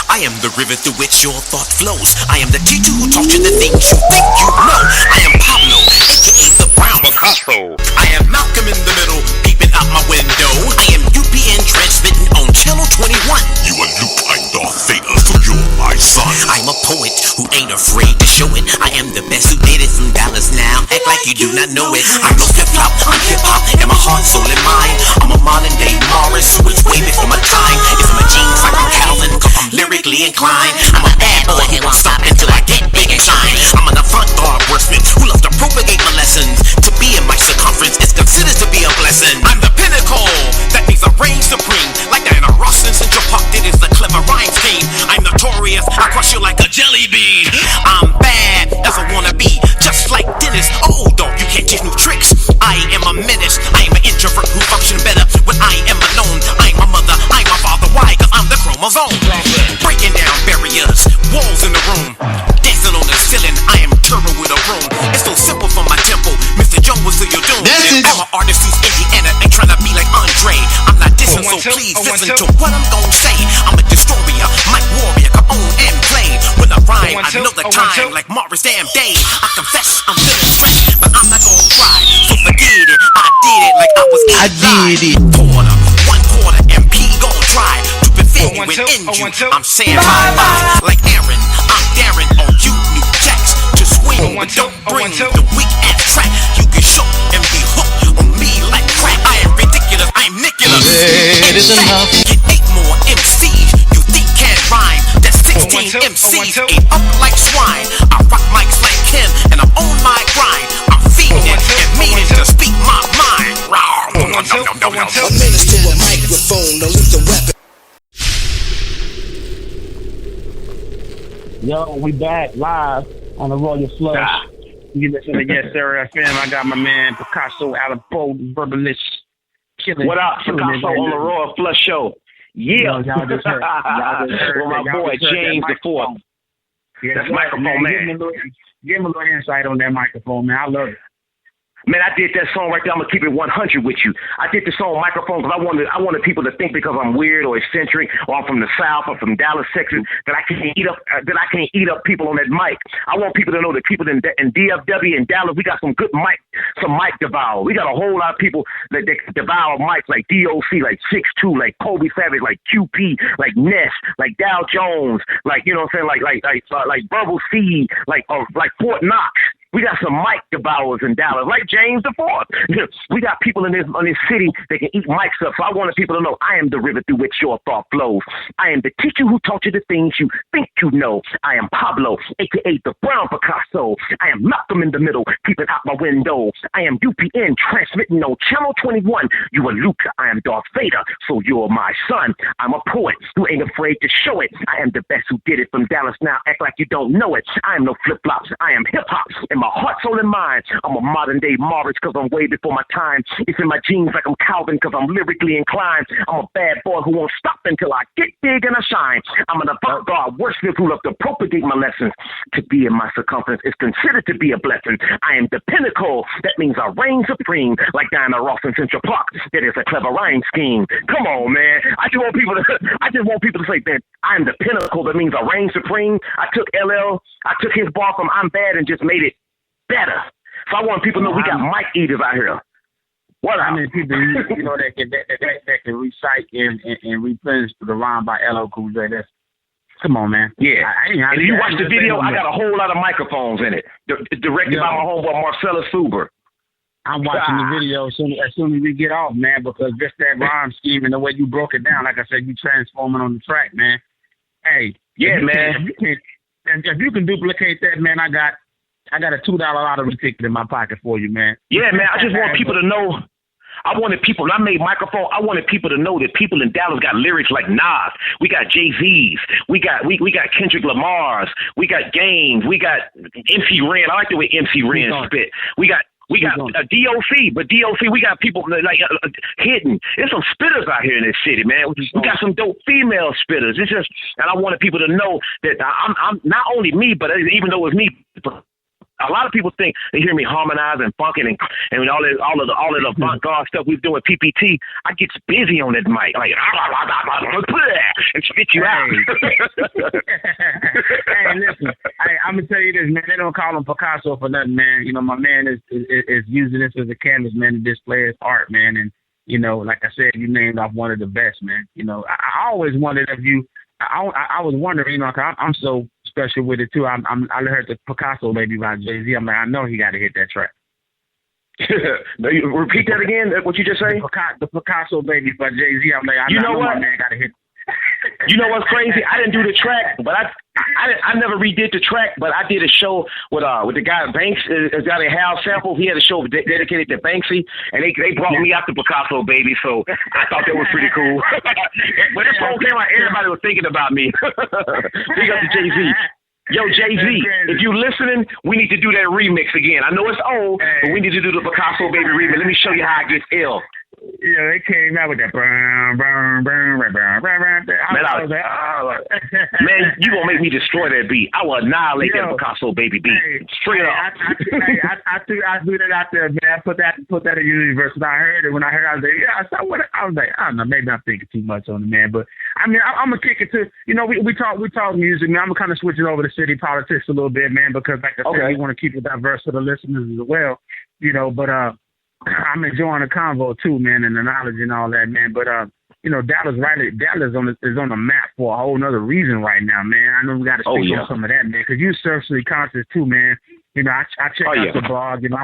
I am the river through which your thought flows. I am the teacher who taught you the things you think you know. I am Pablo, aka the Brown Picasso. I am Malcolm in the middle, peeping out my window. I am UPN transmitting on channel 21. You are Luke, I'm Darth Vader, so you're my son. I'm a poet who ain't afraid to show it. I am the best who did it from Dallas now. Act like you do not know it. I'm no flip-flop, I'm hip-hop, and my heart, soul, and mind. I'm a modern-day Morris, who is way before my time. It's my genes like I'm Calvin, cause I'm lyrically inclined. I'm a bad boy who won't stop until I get big and shine. I'm an avant-garde wordsmith who loves to propagate my lessons. To be in my circumference is considered to be a blessing. I'm the pinnacle, that means I reign supreme. Like Diana Ross in Central Park did is the clever rhyme scheme. I'm notorious, I crush you like a jelly bean. I'm bad as I wanna be, just like Dennis. Oh, don't, you can't teach new tricks. I am a menace, I am an introvert who function better when I am alone. I'm my mother, I'm my father, why? Cause I'm the chromosome. Breaking down barriers, walls in the room, dancing on the ceiling, I am turbo with a broom. It's so simple for my temple, Mr. Jones was to your doom. I'm an artist who's Indiana and trying to be like Andre. I'm not dissing, so please listen to what I'm gonna say. I'm a destroyer, Mike Warrior, come on and play. When I rhyme, I know the time like Morris damn day. I confess, I'm feeling fresh, but I'm not gonna try. So forget it, I did it like I was inside. Quarter, MP gon' try to defend you and end you. I'm saying bye-bye like Aaron. I'm daring on you, new jacks. To swing, but don't bring the weak ass track. You can show and be hooked on me like crack. I am ridiculous, I'm Nicholas. It is enough. Get 8 more MCs. You think can't rhyme? That's 16 MCs. Ain't up like swine. I rock mics like Kim, and I'm on my grind. I'm feeding it and meaning to speak my mind. A menace to a microphone, a lethal weapon. Yo, we back live on the Royal Flush. You listen to Yessurr FM. I got my man Picasso out of Bold, Verbadelyck, killing. What up, Picasso on the Royal Flush Show? Yeah. Yo, y'all just heard. Well, my boy James IV. That's microphone man. Give him a little insight on that microphone, man. I love it. Man, I did that song right there. I'm gonna keep it 100 with you. I did the song Microphone because I wanted people to think because I'm weird or eccentric or I'm from the South or from Dallas, Texas that I can't eat up people on that mic. I want people to know that people in DFW and Dallas, we got some good mic devour. We got a whole lot of people that devour mics like DOC, like 6'2", like Kobe Savage, like QP, like Ness, like Dow Jones, like you know what I'm saying, like Bubble C, like Fort Knox. We got some mic devourers in Dallas, like James IV. We got people in this city that can eat mics up. So I wanted people to know I am the river through which your thought flows. I am the teacher who taught you the things you think you know. I am Pablo, a.k.a. the Brown Picasso. I am Malcolm in the middle, peeping out my window. I am UPN, transmitting on channel 21. You are Luke, I am Darth Vader, so you're my son. I'm a poet who ain't afraid to show it. I am the best who did it from Dallas now. Act like you don't know it. I am no flip-flops. I am hip-hop, and my my heart, soul, and mind. I'm a modern day Morris because I'm way before my time. It's in my genes like I'm Calvin because I'm lyrically inclined. I'm a bad boy who won't stop until I get big and I shine. I'm an avant-garde wordsmith who love to propagate my lessons. To be in my circumference is considered to be a blessing. I am the pinnacle. That means I reign supreme, like Diana Ross in Central Park. It is a clever rhyme scheme. Come on, man. I just want people to say that I'm the pinnacle. That means I reign supreme. I took his bar from I'm bad and just made it better. So I want people to know we got mic eaters out here. What? How many people you know that can recite and replenish the rhyme by LL Cool J? Come on, man. Yeah. And if you watch the video, I got a whole lot of microphones in it. Directed by my homeboy Marcellus Fuber. I'm watching the video as soon as we get off, man, because just that rhyme scheme and the way you broke it down, like I said, you transforming on the track, man. Hey. Yeah, man. If you can duplicate that, man, I got a $2 lottery ticket in my pocket for you, man. Yeah, man. I just want people to know. When I made microphone, I wanted people to know that people in Dallas got lyrics like Nas. We got Jay-Z's. We got Kendrick Lamar's. We got Games. We got MC Ren. I like the way MC Ren spit. We got DOC, but DOC, we got people like hidden. There's some spitters out here in this city, man. We got some dope female spitters. It's just, and I wanted people to know that I'm not only me, but even though it's me, a lot of people think they hear me harmonizing, funking, and all of the avant-garde stuff we do with PPT. I get busy on that mic, like and spit you out. Hey, listen, I'm gonna tell you this, man. They don't call him Picasso for nothing, man. You know, my man is using this as a canvas, man, to display his art, man. And you know, like I said, you named off one of the best, man. You know, I always wondered if you. I was wondering, you know, cause I'm so special with it too. I heard the Picasso Baby by Jay-Z. I'm like, I know he got to hit that track. Repeat that again. What you just say? The Picasso Baby by Jay-Z. I'm like, I know my man got to hit. You know what's crazy? I didn't do the track, but I never redid the track, but I did a show with the guy Banks, got a Hal Sample. He had a show dedicated to Banksy, and they brought me out to Picasso Baby, so I thought that was pretty cool. When this song came out, everybody was thinking about me. Big up to Jay-Z. Yo, Jay-Z, if you listening, we need to do that remix again. I know it's old, but we need to do the Picasso Baby remix. Let me show you how I get ill. Yeah, they came out with that. Man, man, you gonna make me destroy that beat. I will annihilate that Picasso Baby beat. Straight up. I threw that out there, man. I put that in the universe. And I heard it. When I heard it, I was like, yeah. I was like, I don't know, maybe I'm thinking too much on it, man. But I mean, I'm gonna kick it to, you know, we talk music, man. I'm gonna kind of switch it over to city politics a little bit, man, because like I said, we want to keep it diverse for the listeners as well, you know. But I'm enjoying the convo too, man, and the knowledge and all that, man. But you know, Dallas is on the map for a whole nother reason right now, man. I know we got to speak on some of that, man, because you're socially conscious too, man. You know, I check out the blog, you know,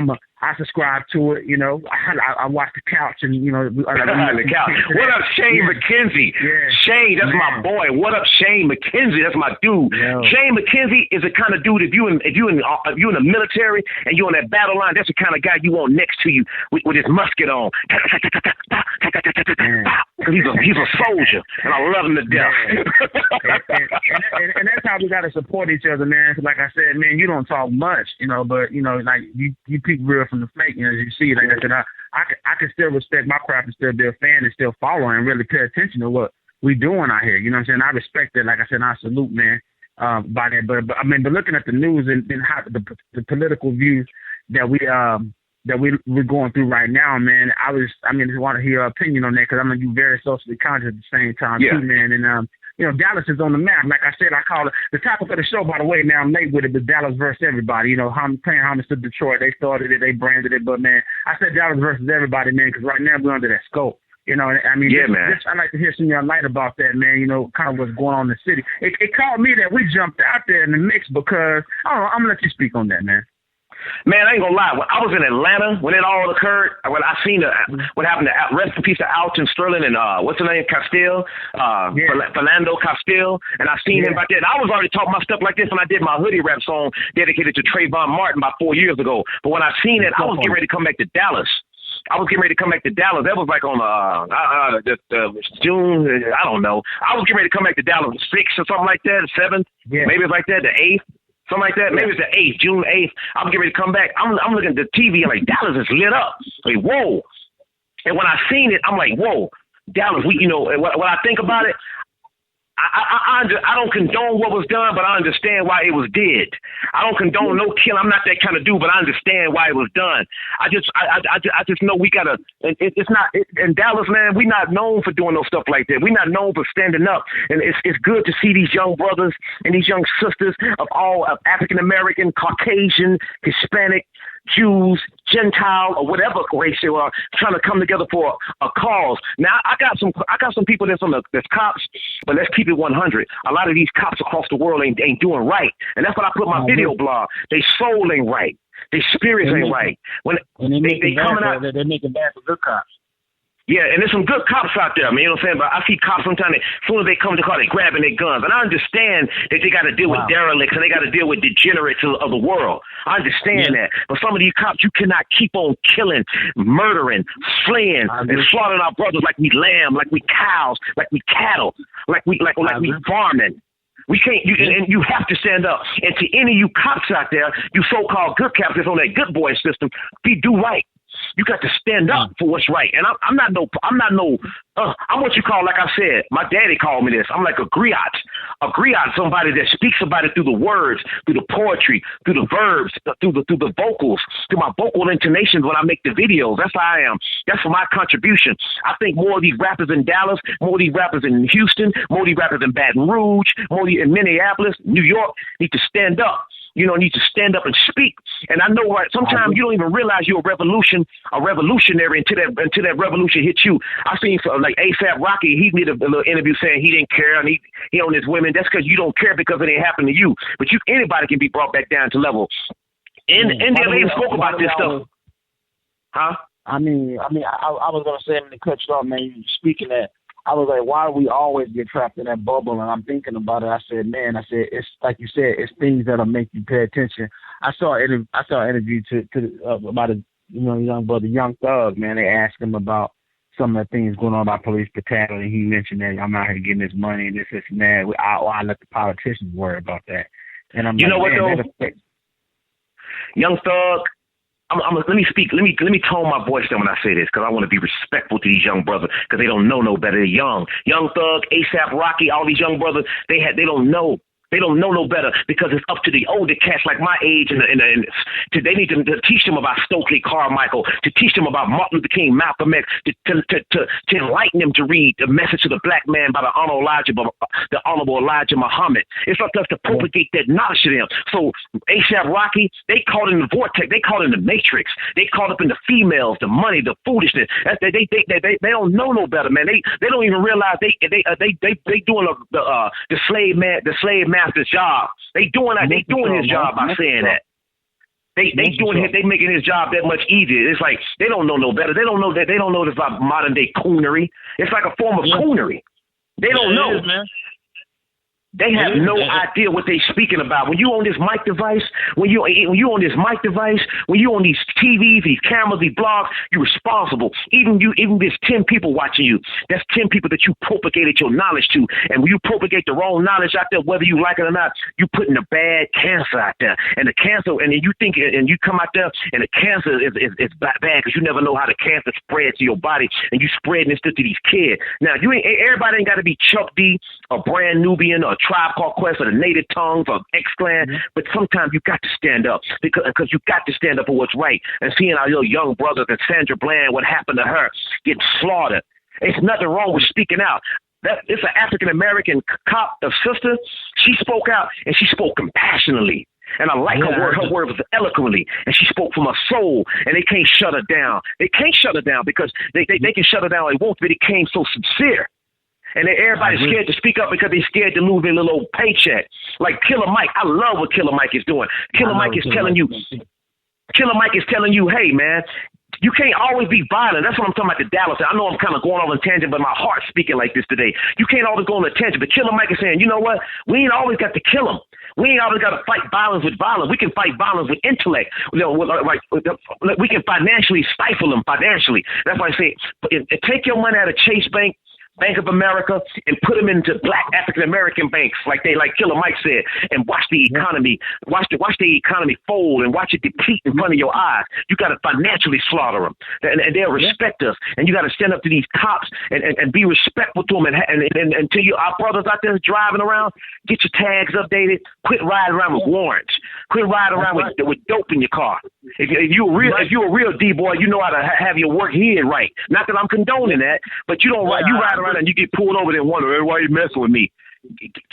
I subscribe to it, you know. I watch The Couch, and, you know. The Couch. What up, Shane McKenzie? Yeah. Shane, that's my boy. What up, Shane McKenzie? That's my dude. Yeah. Shane McKenzie is the kind of dude, if you in the military and you're on that battle line, that's the kind of guy you want next to you with his musket on. Because he's a soldier, and I love him to death. and that's how we got to support each other, man. Like I said, man, you don't talk much, you know, but, you know, like, you peek real from the fake, you know, as you see, like I said, I can still respect my craft and still be a fan and still follow and really pay attention to what we doing out here, you know what I'm saying? I respect that, like I said, I salute, man, by that, but I mean, but looking at the news and how the political views that we're going through right now, man, I just want to hear your opinion on that, because I know you're very socially conscious at the same time, too, man, and, you know, Dallas is on the map. Like I said, I call it the topic of the show, by the way. Now I'm late with it, but Dallas versus everybody. You know, paying homage to Detroit. They started it, they branded it, but man, I said Dallas versus everybody, man, because right now we're under that scope. You know, I mean, man. I'd like to hear some of your light about that, man. You know, kind of what's going on in the city. It called me that we jumped out there in the mix because I don't know. I'm gonna let you speak on that, man. Man, I ain't gonna lie. When I was in Atlanta, when it all occurred, when I seen what happened to rest in peace to Alton Sterling and what's the name, Castile, Fernando Castile, and I seen him back there. And I was already talking my stuff like this when I did my hoodie rap song dedicated to Trayvon Martin about 4 years ago. But when I seen it, I was getting ready to come back to Dallas. That was like on June, I don't know. I was getting ready to come back to Dallas the 6th or something like that, the 7th, maybe it's like that, the 8th. Something like that. Maybe it's the 8th, June 8th. I'm getting ready to come back. I'm looking at the TV. I'm like, Dallas is lit up. Like, whoa. And when I seen it, I'm like, whoa, Dallas. When I think about it, I don't condone what was done, but I understand why it was did. I don't condone no killing. I'm not that kind of dude, but I understand why it was done. I just know we gotta. It's not in Dallas, man. We're not known for doing no stuff like that. We're not known for standing up, and it's good to see these young brothers and these young sisters of all of African American, Caucasian, Hispanic, Jews, Gentile, or whatever race they are, trying to come together for a cause. Now, I got some people that's cops, but let's keep it 100. A lot of these cops across the world ain't doing right, and that's what I put my video blog. They soul ain't right. Their spirits ain't right. When they coming out, they're making bad for good cops. Yeah, and there's some good cops out there, man. You know what I'm saying? But I see cops sometimes, as soon as they come to car, they grabbing their guns. And I understand that they got to deal with derelicts and they got to deal with degenerates of the world. I understand that. But some of these cops, you cannot keep on killing, murdering, slaying, and slaughtering our brothers like we lamb, like we cows, like we cattle, like we farming. We can't, and you have to stand up. And to any of you cops out there, you so-called good cops that's on that good boy system, do right. You got to stand up for what's right. And I'm what you call, like I said, my daddy called me this. I'm like a griot. A griot, somebody that speaks about it through the words, through the poetry, through the verbs, through the vocals, through my vocal intonations when I make the videos. That's how I am. That's my contribution. I think more of these rappers in Dallas, more of these rappers in Houston, more of these rappers in Baton Rouge, more of these in Minneapolis, New York, need to stand up. Need to stand up and speak. And I know, right, sometimes you don't even realize you're a revolutionary until that revolution hits you. I seen like A$AP Rocky, he did a little interview saying he didn't care and he on his women. That's because you don't care because it ain't happened to you. But anybody can be brought back down to level. And they spoke about this stuff. Huh? I was gonna say, to cut you off, man. You speaking that. I was like, why do we always get trapped in that bubble? And I'm thinking about it. I said, it's like you said, it's things that'll make you pay attention. I saw an interview about a young brother, Young Thug, man. They asked him about some of the things going on about police brutality. He mentioned that I'm out here getting this money and this and that. I let the politicians worry about that. And I'm know what though? Young Thug. Let me speak. Let me tone my voice down when I say this, because I want to be respectful to these young brothers, because they don't know no better. They're young. Young Thug, A$AP Rocky, all these young brothers, they don't know. They don't know no better, because it's up to the older cats like my age, and they need to teach them about Stokely Carmichael, to teach them about Martin Luther King, Malcolm X, to enlighten them to read the message of the black man by the Honorable Elijah Muhammad. It's up to us to propagate that knowledge to them. So A$AP Rocky, they caught in the vortex, they caught in the matrix, they caught up in the females, the money, the foolishness. They don't know no better, man. They don't even realize they doing the slave master's job. They doing his job by saying that. They making his job that much easier. It's like they don't know no better. They don't know this about modern day coonery. It's like a form of coonery. They don't know. Man. They have no idea what they're speaking about. When you on this mic device, when you on these TVs, these cameras, these blogs, you're responsible. Even there's 10 people watching you. That's 10 people that you propagated your knowledge to. And when you propagate the wrong knowledge out there, whether you like it or not, you putting a bad cancer out there. And the cancer, and then you think, and you come out there, and the cancer is bad because you never know how the cancer spreads to your body, and you spreading this to these kids. Now, everybody ain't got to be Chuck D or Brand Nubian or Tribe Called Quest or the Native Tongues or X-Clan, but sometimes you got to stand up because you got to stand up for what's right. And seeing our little young brother, Sandra Bland, what happened to her, getting slaughtered. There's nothing wrong with speaking out. It's an African-American cop, a sister. She spoke out, and she spoke compassionately. And I like her word. Her word was eloquently, and she spoke from her soul. And they can't shut her down. They can't shut her down because they can shut her down. They won't, but it came so sincere. And everybody's scared to speak up because they're scared to lose their little old paycheck. Like Killer Mike. I love what Killer Mike is doing. Killer Mike is telling you, hey, man, you can't always be violent. That's what I'm talking about, the Dallas. I know I'm kind of going on a tangent, but my heart's speaking like this today. You can't always go on a tangent. But Killer Mike is saying, you know what? We ain't always got to kill them. We ain't always got to fight violence with violence. We can fight violence with intellect. We can financially stifle them financially. That's why I say, take your money out of Chase Bank, Bank of America, and put them into black African American banks, like Killer Mike said, and watch the economy, watch the economy fold and watch it deplete in front of your eyes. You got to financially slaughter them, and they'll respect us. And you got to stand up to these cops and be respectful to them. And until our brothers out there driving around, get your tags updated. Quit riding around with warrants. Quit riding around with dope in your car. If you're a real D-boy, you know how to have your work here right. Not that I'm condoning that, but you don't ride. You ride around and you get pulled over and wonder, why you messing with me?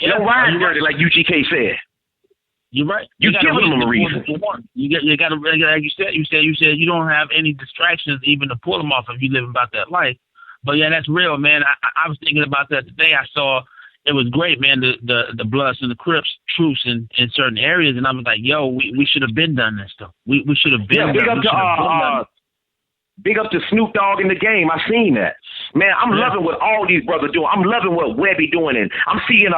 You don't ride dirty like UGK said. You're right. You're giving them a reason. You got to, like you said you don't have any distractions even to pull them off if you live about that life. But yeah, that's real, man. I was thinking about that today. I saw it was great, man. The Bloods and the Crips truce in certain areas, and I was like, yo, we should have been done this stuff. We should have been. Yeah, big up to Snoop Dogg in the game. I seen that. Man, I'm loving what all these brothers doing. I'm loving what Webby doing, and I'm seeing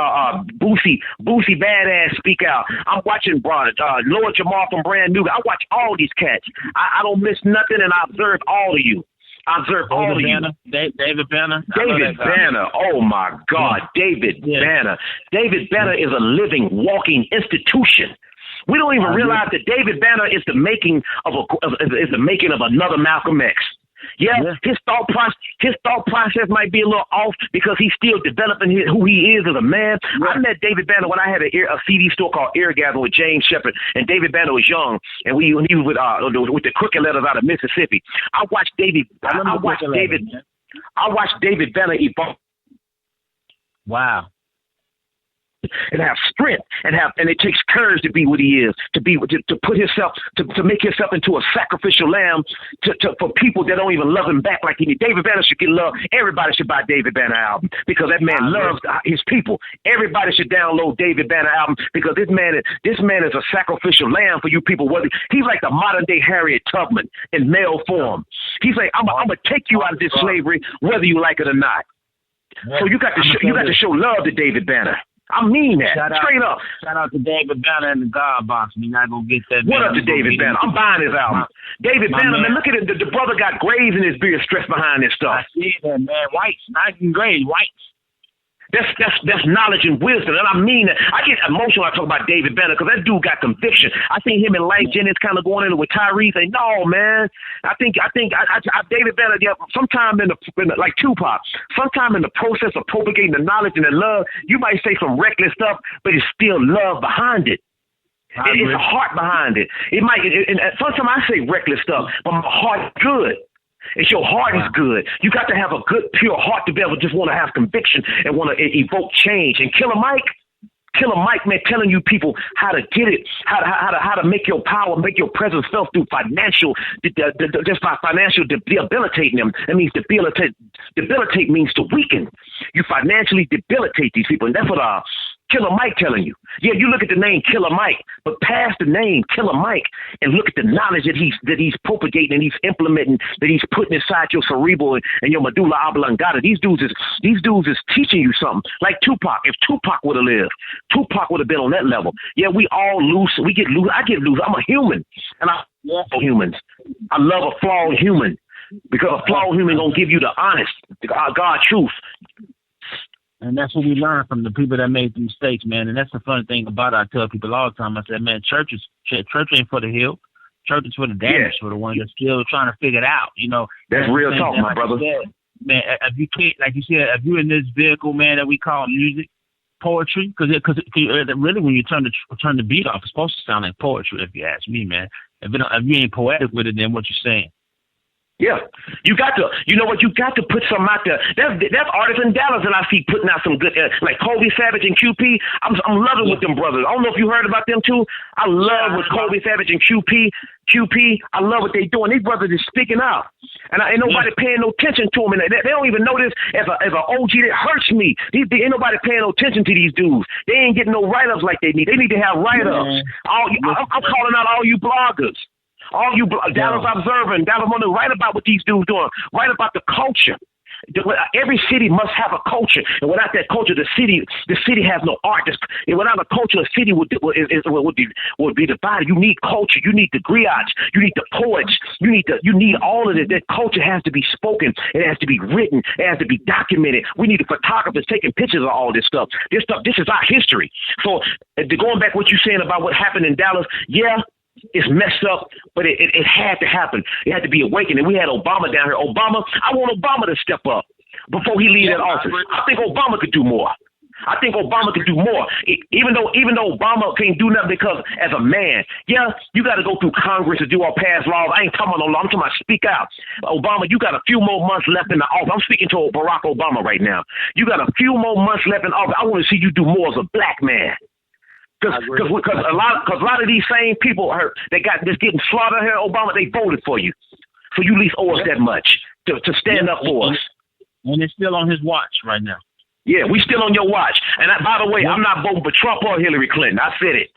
Boosie Badass speak out. I'm watching Lord Jamar from Brand New. I watch all these cats. I don't miss nothing, and I observe all of you. I observe all of you. David Banner. David Banner. Oh my God, David Banner. David Banner is a living, walking institution. We don't even realize that David Banner is the making of another Malcolm X. Yeah, his thought process might be a little off because he's still developing who he is as a man. I met David Banner when I had a CD store called Eargasm with James Shepard, and David Banner was young, and he was with the Crooked Letters out of Mississippi. I watched David Banner evolve. Wow. And have strength and it takes courage to be what he is, to put himself to make himself into a sacrificial lamb for people that don't even love him back like he need. David Banner should get love. Everybody should buy David Banner album because that man loves his people. Everybody should download David Banner album because this man is a sacrificial lamb for you people. He's like the modern day Harriet Tubman in male form. He's like, I'm gonna take you out of this slavery whether you like it or not. So you got to show love to David Banner. I mean that. Straight up. Shout out to David Banner and the God Box. We're not going to get that. What up to David Banner? I'm buying his album. David Banner, man, look at it. The brother got graves in his beard stressed behind this stuff. I see that, man. Whites, not even graves, whites. That's knowledge and wisdom, and I mean that. I get emotional when I talk about David Banner because that dude got conviction. I seen him and Life Jennings kind of going in with Tyrese. Say, no, man. I think David Banner. Yeah, sometime in the like Tupac, sometime in the process of propagating the knowledge and the love, you might say some reckless stuff, but it's still love behind it. It's a heart behind it. It might. And sometimes I say reckless stuff, but my heart's good. If your heart is good, you got to have a good, pure heart to be able to just want to have conviction and want to evoke change. And Killer Mike, man, telling you people how to get it, how to make your power, make your presence felt through financial, just by financial debilitating them. That means debilitate means to weaken. You financially debilitate these people, and that's what Killer Mike telling you. Yeah, you look at the name Killer Mike, but past the name Killer Mike and look at the knowledge that he's propagating and he's implementing, that he's putting inside your cerebral and your medulla oblongata. These dudes is teaching you something. Like Tupac. If Tupac would have lived, Tupac would have been on that level. Yeah, we all loose. We get loose. I get loose. I'm a human, and I love humans. I love a flawed human because a flawed human gonna give you the honest, God truth. And that's what we learn from the people that made the mistakes, man. And that's the funny thing about it. I tell people all the time, I said, man, church ain't for the healed. Church is for the damaged, for the ones that still trying to figure it out, you know. That's real talk, my brother. Man, if you can't, like you said, if you're in this vehicle, man, that we call music, poetry, because really when you turn the beat off, it's supposed to sound like poetry, if you ask me, man. If you ain't poetic with it, then what you saying? Yeah, you got to put some out there. That's artists in Dallas that I see putting out some good, like Kobe Savage and QP. I'm loving with them brothers. I don't know if you heard about them too. I love with Kobe Savage and QP. I love what they doing. These brothers is speaking out, and ain't nobody paying no attention to them. And they don't even know this as an OG. That hurts me. Ain't nobody paying no attention to these dudes. They ain't getting no write-ups like they need. They need to have write-ups. I'm calling out all you bloggers. All you Dallas Observer and Dallas Money, write about what these dudes doing. Write about the culture. Every city must have a culture, and without that culture, the city has no art. And without a culture, a city would be divided. You need culture. You need the griots. You need the poets. You need all of it. That culture has to be spoken. It has to be written. It has to be documented. We need the photographers taking pictures of all this stuff. This is our history. So going back what you're saying about what happened in Dallas, yeah. It's messed up, but it had to happen. It had to be awakened. And we had Obama down here. I want Obama to step up before he leaves that office. I think Obama could do more. Even though Obama can't do nothing because as a man, yeah, you got to go through Congress to do or pass laws. I ain't talking about no law. I'm talking about speak out. Obama, you got a few more months left in the office. I'm speaking to Barack Obama right now. You got a few more months left in office. I want to see you do more as a black man. Because a lot of these same people that's getting slaughtered here, Obama, they voted for you. So you at least owe us that much to stand up for us. And it's still on his watch right now. Yeah, we still on your watch. And by the way, I'm not voting for Trump or Hillary Clinton. I said it.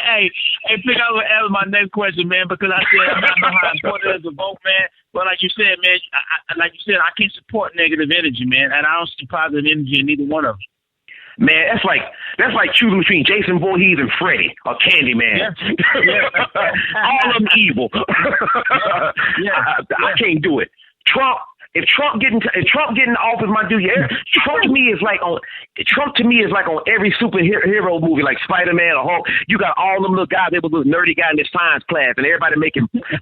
hey, pick up with my next question, man, because I said I know how important it is to vote, man. But like you said, man, I can't support negative energy, man, and I don't see positive energy in neither one of them. Man, that's like choosing between Jason Voorhees and Freddy or Candyman. Yeah. All of them evil. I can't do it. If Trump getting office, my dude, Trump to me is like on every superhero movie, like Spider-Man or Hulk. You got all them little guys. They were little nerdy guy in his science class, and everybody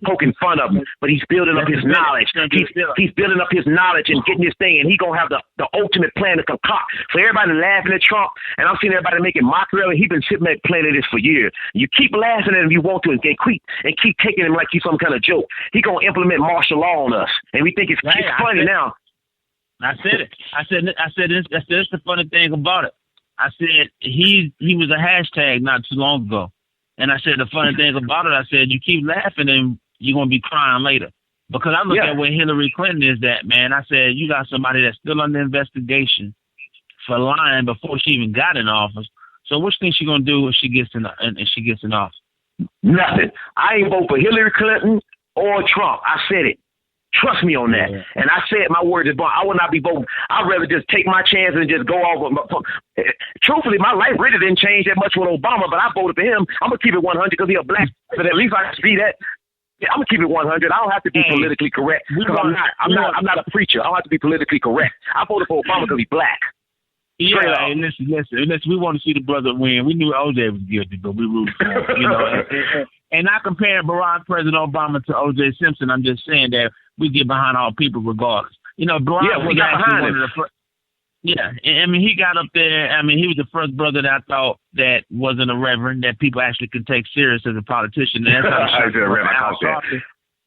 poking fun of him. But he's building up his knowledge. He's building up his knowledge and getting this thing, and he gonna have the ultimate plan to concoct. So everybody laughing at Trump, and I'm seeing everybody making mockery of him. He's been sitting there planning this for years. You keep laughing at him if you want to, and keep taking him like he's some kind of joke. He gonna implement martial law on us, and we think it's funny now. I said it. I said that's the funny thing about it. I said he was a hashtag not too long ago, and I said the funny thing about it. I said you keep laughing and you're gonna be crying later, because I look at where Hillary Clinton is at, man. I said you got somebody that's still under investigation for lying before she even got in office. So what you think she's gonna do when she gets in office? Nothing. I ain't vote for Hillary Clinton or Trump. I said it. Trust me on that. Yeah. And I said my word is born. I will not be voting. I'd rather just take my chance and just go off. Truthfully, my life really didn't change that much with Obama, but I voted for him. I'm going to keep it 100 because he's a black. But at least I can see that. I'm going to keep it 100. I don't have to be politically correct because I'm not a preacher. I don't have to be politically correct. I voted for Obama because he's black. Yeah, hey, listen. We want to see the brother win. We knew OJ was guilty, but we rooted for him. You know, and not comparing President Obama to OJ Simpson. I'm just saying that we get behind all people regardless. You know, Barack was actually one of the first. Yeah, I mean, he got up there. I mean, he was the first brother that I thought that wasn't a reverend that people actually could take serious as a politician. And that's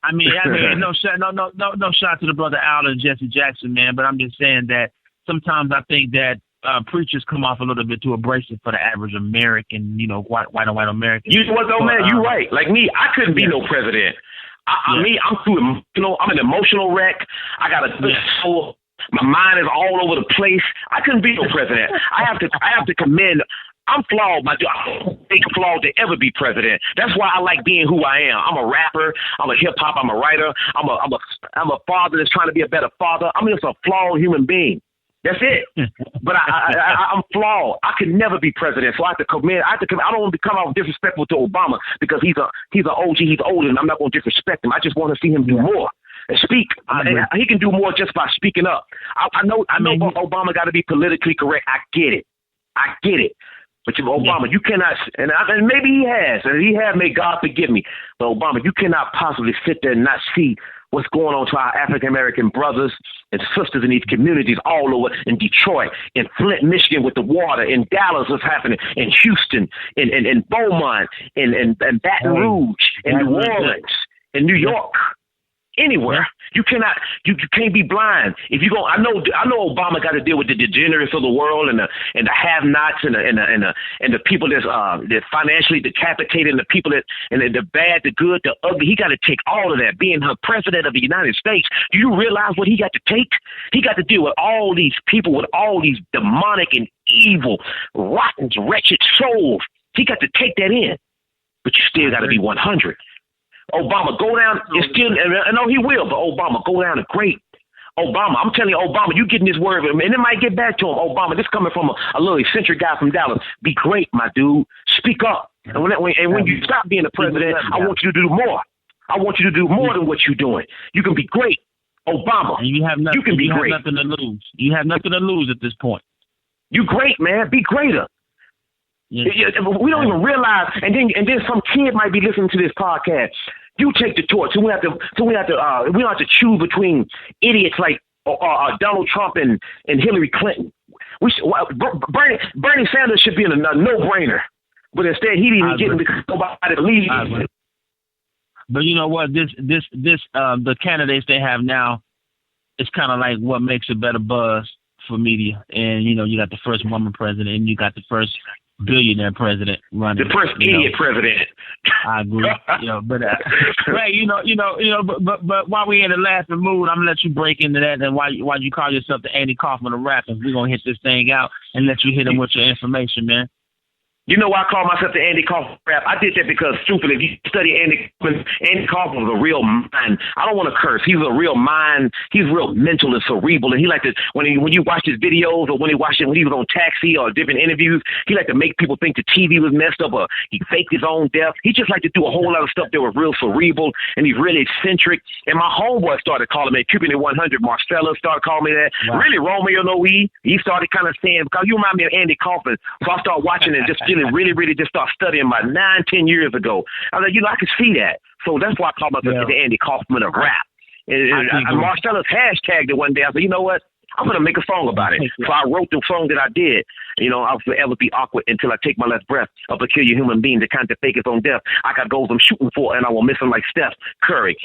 I mean, no shot to the brother Al and Jesse Jackson, man. But I'm just saying that sometimes I think that preachers come off a little bit too abrasive for the average American, you know, white American. You know what though, man? You're right. Like me, I couldn't be no president. I'm too emotional. I'm an emotional wreck. I got a good soul. My mind is all over the place. I couldn't be no president. I have to commend. I'm flawed, my dude. I don't think I'm flawed to ever be president. That's why I like being who I am. I'm a rapper. I'm a hip hop. I'm a writer. I'm a father that's trying to be a better father. I'm just a flawed human being. That's it. But I'm flawed. I could never be president. So I have to commend. I don't want to come out disrespectful to Obama because he's an OG. He's older, and I'm not going to disrespect him. I just want to see him do more and speak. He can do more just by speaking up. I know Obama got to be politically correct. I get it. But Obama, you cannot, and maybe he has, and he has. May God forgive me. But Obama, you cannot possibly sit there and not see what's going on to our African American brothers and sisters in these communities all over in Detroit, in Flint, Michigan with the water, in Dallas what's happening, in Houston, in Beaumont, in Baton Rouge, in New Orleans, in New York, anywhere. You can't be blind. If you go, I know Obama got to deal with the degenerates of the world and the have-nots and the people that's financially decapitated and the people that and the bad, the good, the ugly. He got to take all of that. Being the president of the United States, do you realize what he got to take? He got to deal with all these people with all these demonic and evil, rotten, wretched souls. He got to take that in, but you still got to be 100. Obama, go down. It's still, I know he will, but Obama, go down a great Obama. I'm telling you, Obama, you getting this word, and it might get back to him. Obama, this coming from a little eccentric guy from Dallas. Be great, my dude. Speak up. And when you stop being the president, I want you to do more. I want you to do more than what you're doing. You can be great, Obama. And you have nothing. You can be great. Nothing to lose. You have nothing to lose at this point. You great, man. Be greater. Yeah. We don't even realize, and then some kid might be listening to this podcast. You take the torch. So we have to choose between idiots like Donald Trump and Hillary Clinton. Bernie Sanders should be a no-brainer, but instead he didn't get it because nobody believes him. But you know what? The candidates they have now, it's kind of like what makes a better buzz for media. And you got the first woman president, and you got the first billionaire president running. The first idiot president. I agree. But but while we in the laughing mood, I'm gonna let you break into that. And while you call yourself the Andy Kaufman of rappers, we're gonna hit this thing out and let you hit him with your information, man. You know why I call myself the Andy Kaufman rap? I did that because, stupid, if you study Andy Kaufman was a real mind. I don't want to curse. He's a real mind. He's real mental and cerebral. And he liked to, when you watch his videos or when he was on Taxi or different interviews, he liked to make people think the TV was messed up or he faked his own death. He just liked to do a whole lot of stuff that was real cerebral, and he's really eccentric. And my homeboy started calling me Cupid 100. Marcella started calling me that. Wow. Really, Romeo No E. He started kind of saying, because you remind me of Andy Kaufman. So I started watching and just really just start studying about 9-10 years ago. I was like, I can see that. So that's why I call myself the Andy Kaufman of rap. And Marcella's hashtagged it one day. I said, you know what? I'm going to make a song about it. So I wrote the song that I did. I'll forever be awkward until I take my last breath. A peculiar human being that can't fake his own death. I got goals I'm shooting for, and I will miss them like Steph Curry.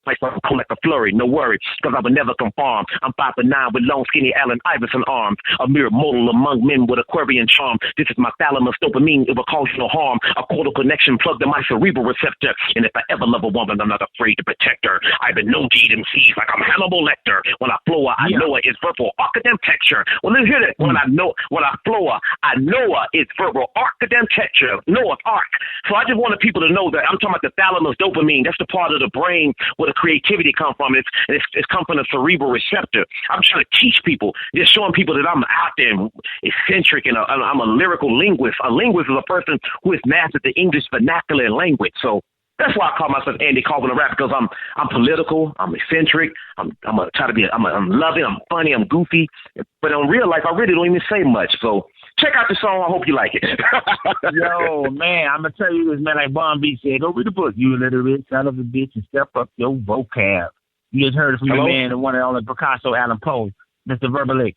Like a flurry, no worry, because I would never conform. I'm 5'9" with long, skinny Allen Iverson arms, a mere mortal among men with Aquarian charm. This is my thalamus dopamine, it will cause you no harm. A cordial connection plugged in my cerebral receptor. And if I ever love a woman, I'm not afraid to protect her. I've been known to eat MCs like I'm Hannibal Lecter. When I flow her, I know her is verbal archidem texture. Well, let's hear that. When I flow her, I know her is verbal archidem texture. Noah's Ark. So I just wanted people to know that I'm talking about the thalamus dopamine. That's the part of the brain where the creativity come from. It's come from the cerebral receptor. I'm trying to teach people, just showing people that I'm out there and eccentric, and I'm a lyrical linguist. A linguist is a person who has mastered the English vernacular and language. So that's why I call myself Andy Kaufman of rap, because I'm political, I'm eccentric, I'm loving, I'm funny, I'm goofy. But in real life, I really don't even say much. So check out the song. I hope you like it. Yo, man, I'm going to tell you this, man. Like Bon B said, go read the book, you illiterate son of a bitch, and step up your vocab. You just heard it from your man, the one and only Picasso Allen Poe, Mr. Verbadelyck.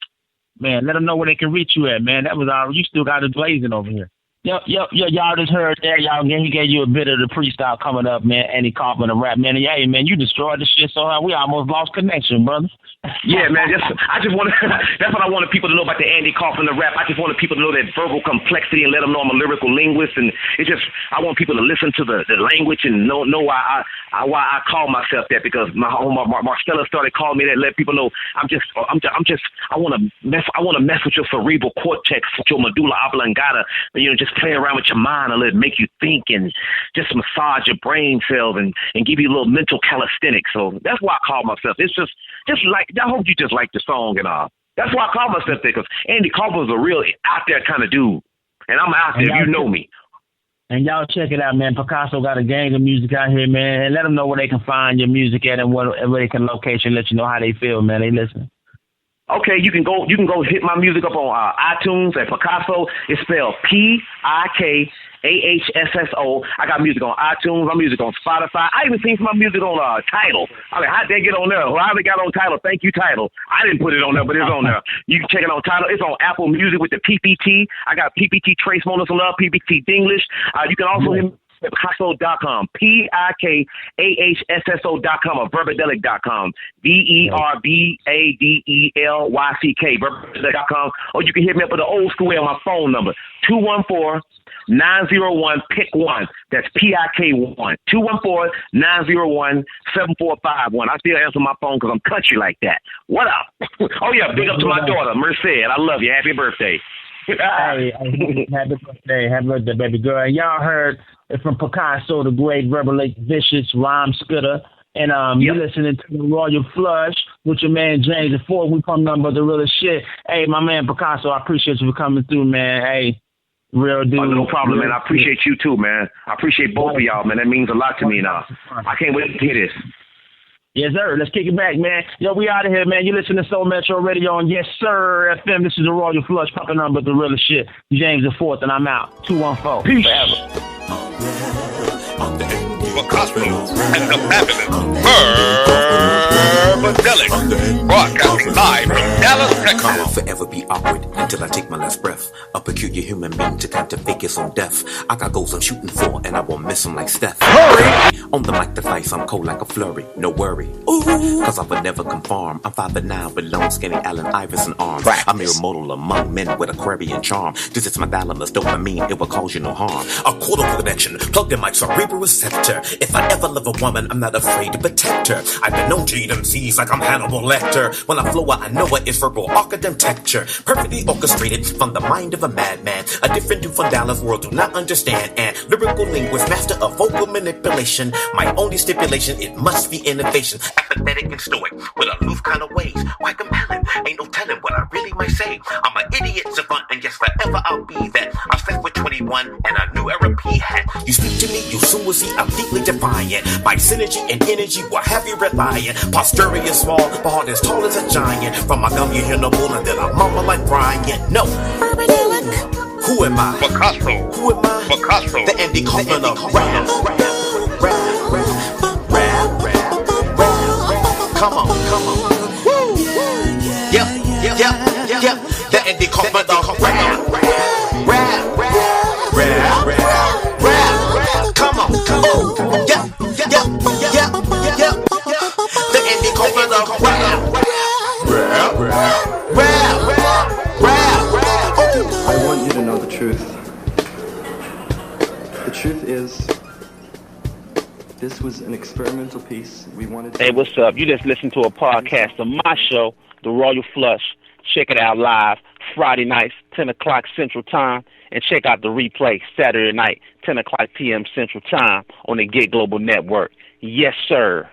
Man, let them know where they can reach you at, man. That was you still got it blazing over here. Y'all just heard there, he gave you a bit of the freestyle coming up, man. Andy Kaufman of rap, man. And hey, man, you destroyed the shit so hard we almost lost connection, brother. Yeah, man. That's what I wanted people to know about the Andy Kaufman of rap. I just wanted people to know that verbal complexity and let them know I'm a lyrical linguist. And I want people to listen to the language and know why I call myself that, because my Marcella started calling me that. Let people know I want to mess with your cerebral cortex, with your medulla oblongata. Just play around with your mind and let it make you think and just massage your brain cells and give you a little mental calisthenics. So that's why I call myself. It's just like, I hope you just like the song and all. That's why I call myself that, because Andy Kaufman's a real out there kind of dude. And I'm out there, you know me. And y'all check it out, man. Picasso got a gang of music out here, man. And let them know where they can find your music at and where they can locate you and let you know how they feel, man. They listen. Okay, you can go hit my music up on iTunes at Picasso. It's spelled Pikahsso. I got music on iTunes. My music on Spotify. I even seen my music on Tidal. I mean, how'd they get on there? Well, how they got on Tidal? Thank you, Tidal. I didn't put it on there, but it's on there. You can check it on Tidal. It's on Apple Music with the PPT. I got PPT Trace Monos and Love, PPT English. You can also hit Pikahsso.com, Pikahsso.com, or verbadelyck.com, verbadelyck, verbadelyck.com, or you can hit me up with the old school way on my phone number, 214-901-PIK1. That's PIK1, 214-901-7451. I still answer my phone because I'm country like that. What up? Oh, yeah, big up to my daughter, Merced. I love you. Happy birthday. Hey, happy birthday, baby girl. And y'all heard from Picasso, the great Verbadelyck, vicious rhyme spitter, And you're listening to the Royal Flush with your man James IV. We come nothing but the realest shit. Hey, my man Pikahsso, I appreciate you for coming through, man. Hey, real dude. No problem, man. I appreciate you too, man. I appreciate both of y'all, man. That means a lot to me now. I can't wait to hear this. Yes, sir. Let's kick it back, man. Yo, we out of here, man. You listen to Soul Metro Radio on Yessurr FM. This is the Royal Flush, popping on but the realest shit. James IV, and I'm out. 214. Peace. Forever. Pikahsso and the fabulous verbadelyck, broadcasting live from Dallas, Texas. I will forever be awkward until I take my last breath. A peculiar human being to kind of focus on death. I got goals I'm shooting for, and I won't miss them like Steph. Hurry! On the mic device, I'm cold like a flurry. No worry. Ooh. Cause I would never conform. I'm 5'9", with long, skinny Allen Iverson arms. I'm a mortal among men with Aquarian charm. This is my thalamus, dopamine, it will cause you no harm. A quarter connection, plug in my cerebral receptor. If I ever love a woman, I'm not afraid to protect her. I've been known to eat MCs like I'm Hannibal Lecter. When I flow, I know it is verbal architecture. Perfectly orchestrated from the mind of a madman. A different dude from Dallas world do not understand. And lyrical linguist, master of vocal manipulation. My only stipulation, it must be innovation. Apathetic and stoic, with aloof kind of ways. Why compelling? Ain't no telling what I really might say. I'm an idiot savant, and yes, forever I'll be that. I'm set with 21 and a new era P hat. You speak to me, you soon will see I'm deeply defiant. My synergy and energy will have you relying. Posture is small, but heart as tall as a giant. From my gum, you hear no bull, and then I mumble like Brian. No. Who am I? Pikahsso. Who am I? Pikahsso. The Andy Kaufman of rap. Come on. Woo. Yep. The Andy Kaufman of rap. Come on. Yep. The Andy Kaufman of rap. I want you to know the truth. The truth is, this was an experimental piece. We wanted to... Hey, what's up? You just listened to a podcast of my show, The Royal Flush. Check it out live Friday nights, 10 o'clock Central Time. And check out the replay Saturday night, 10 o'clock p.m. Central Time on the Get Global Network. Yes, sir.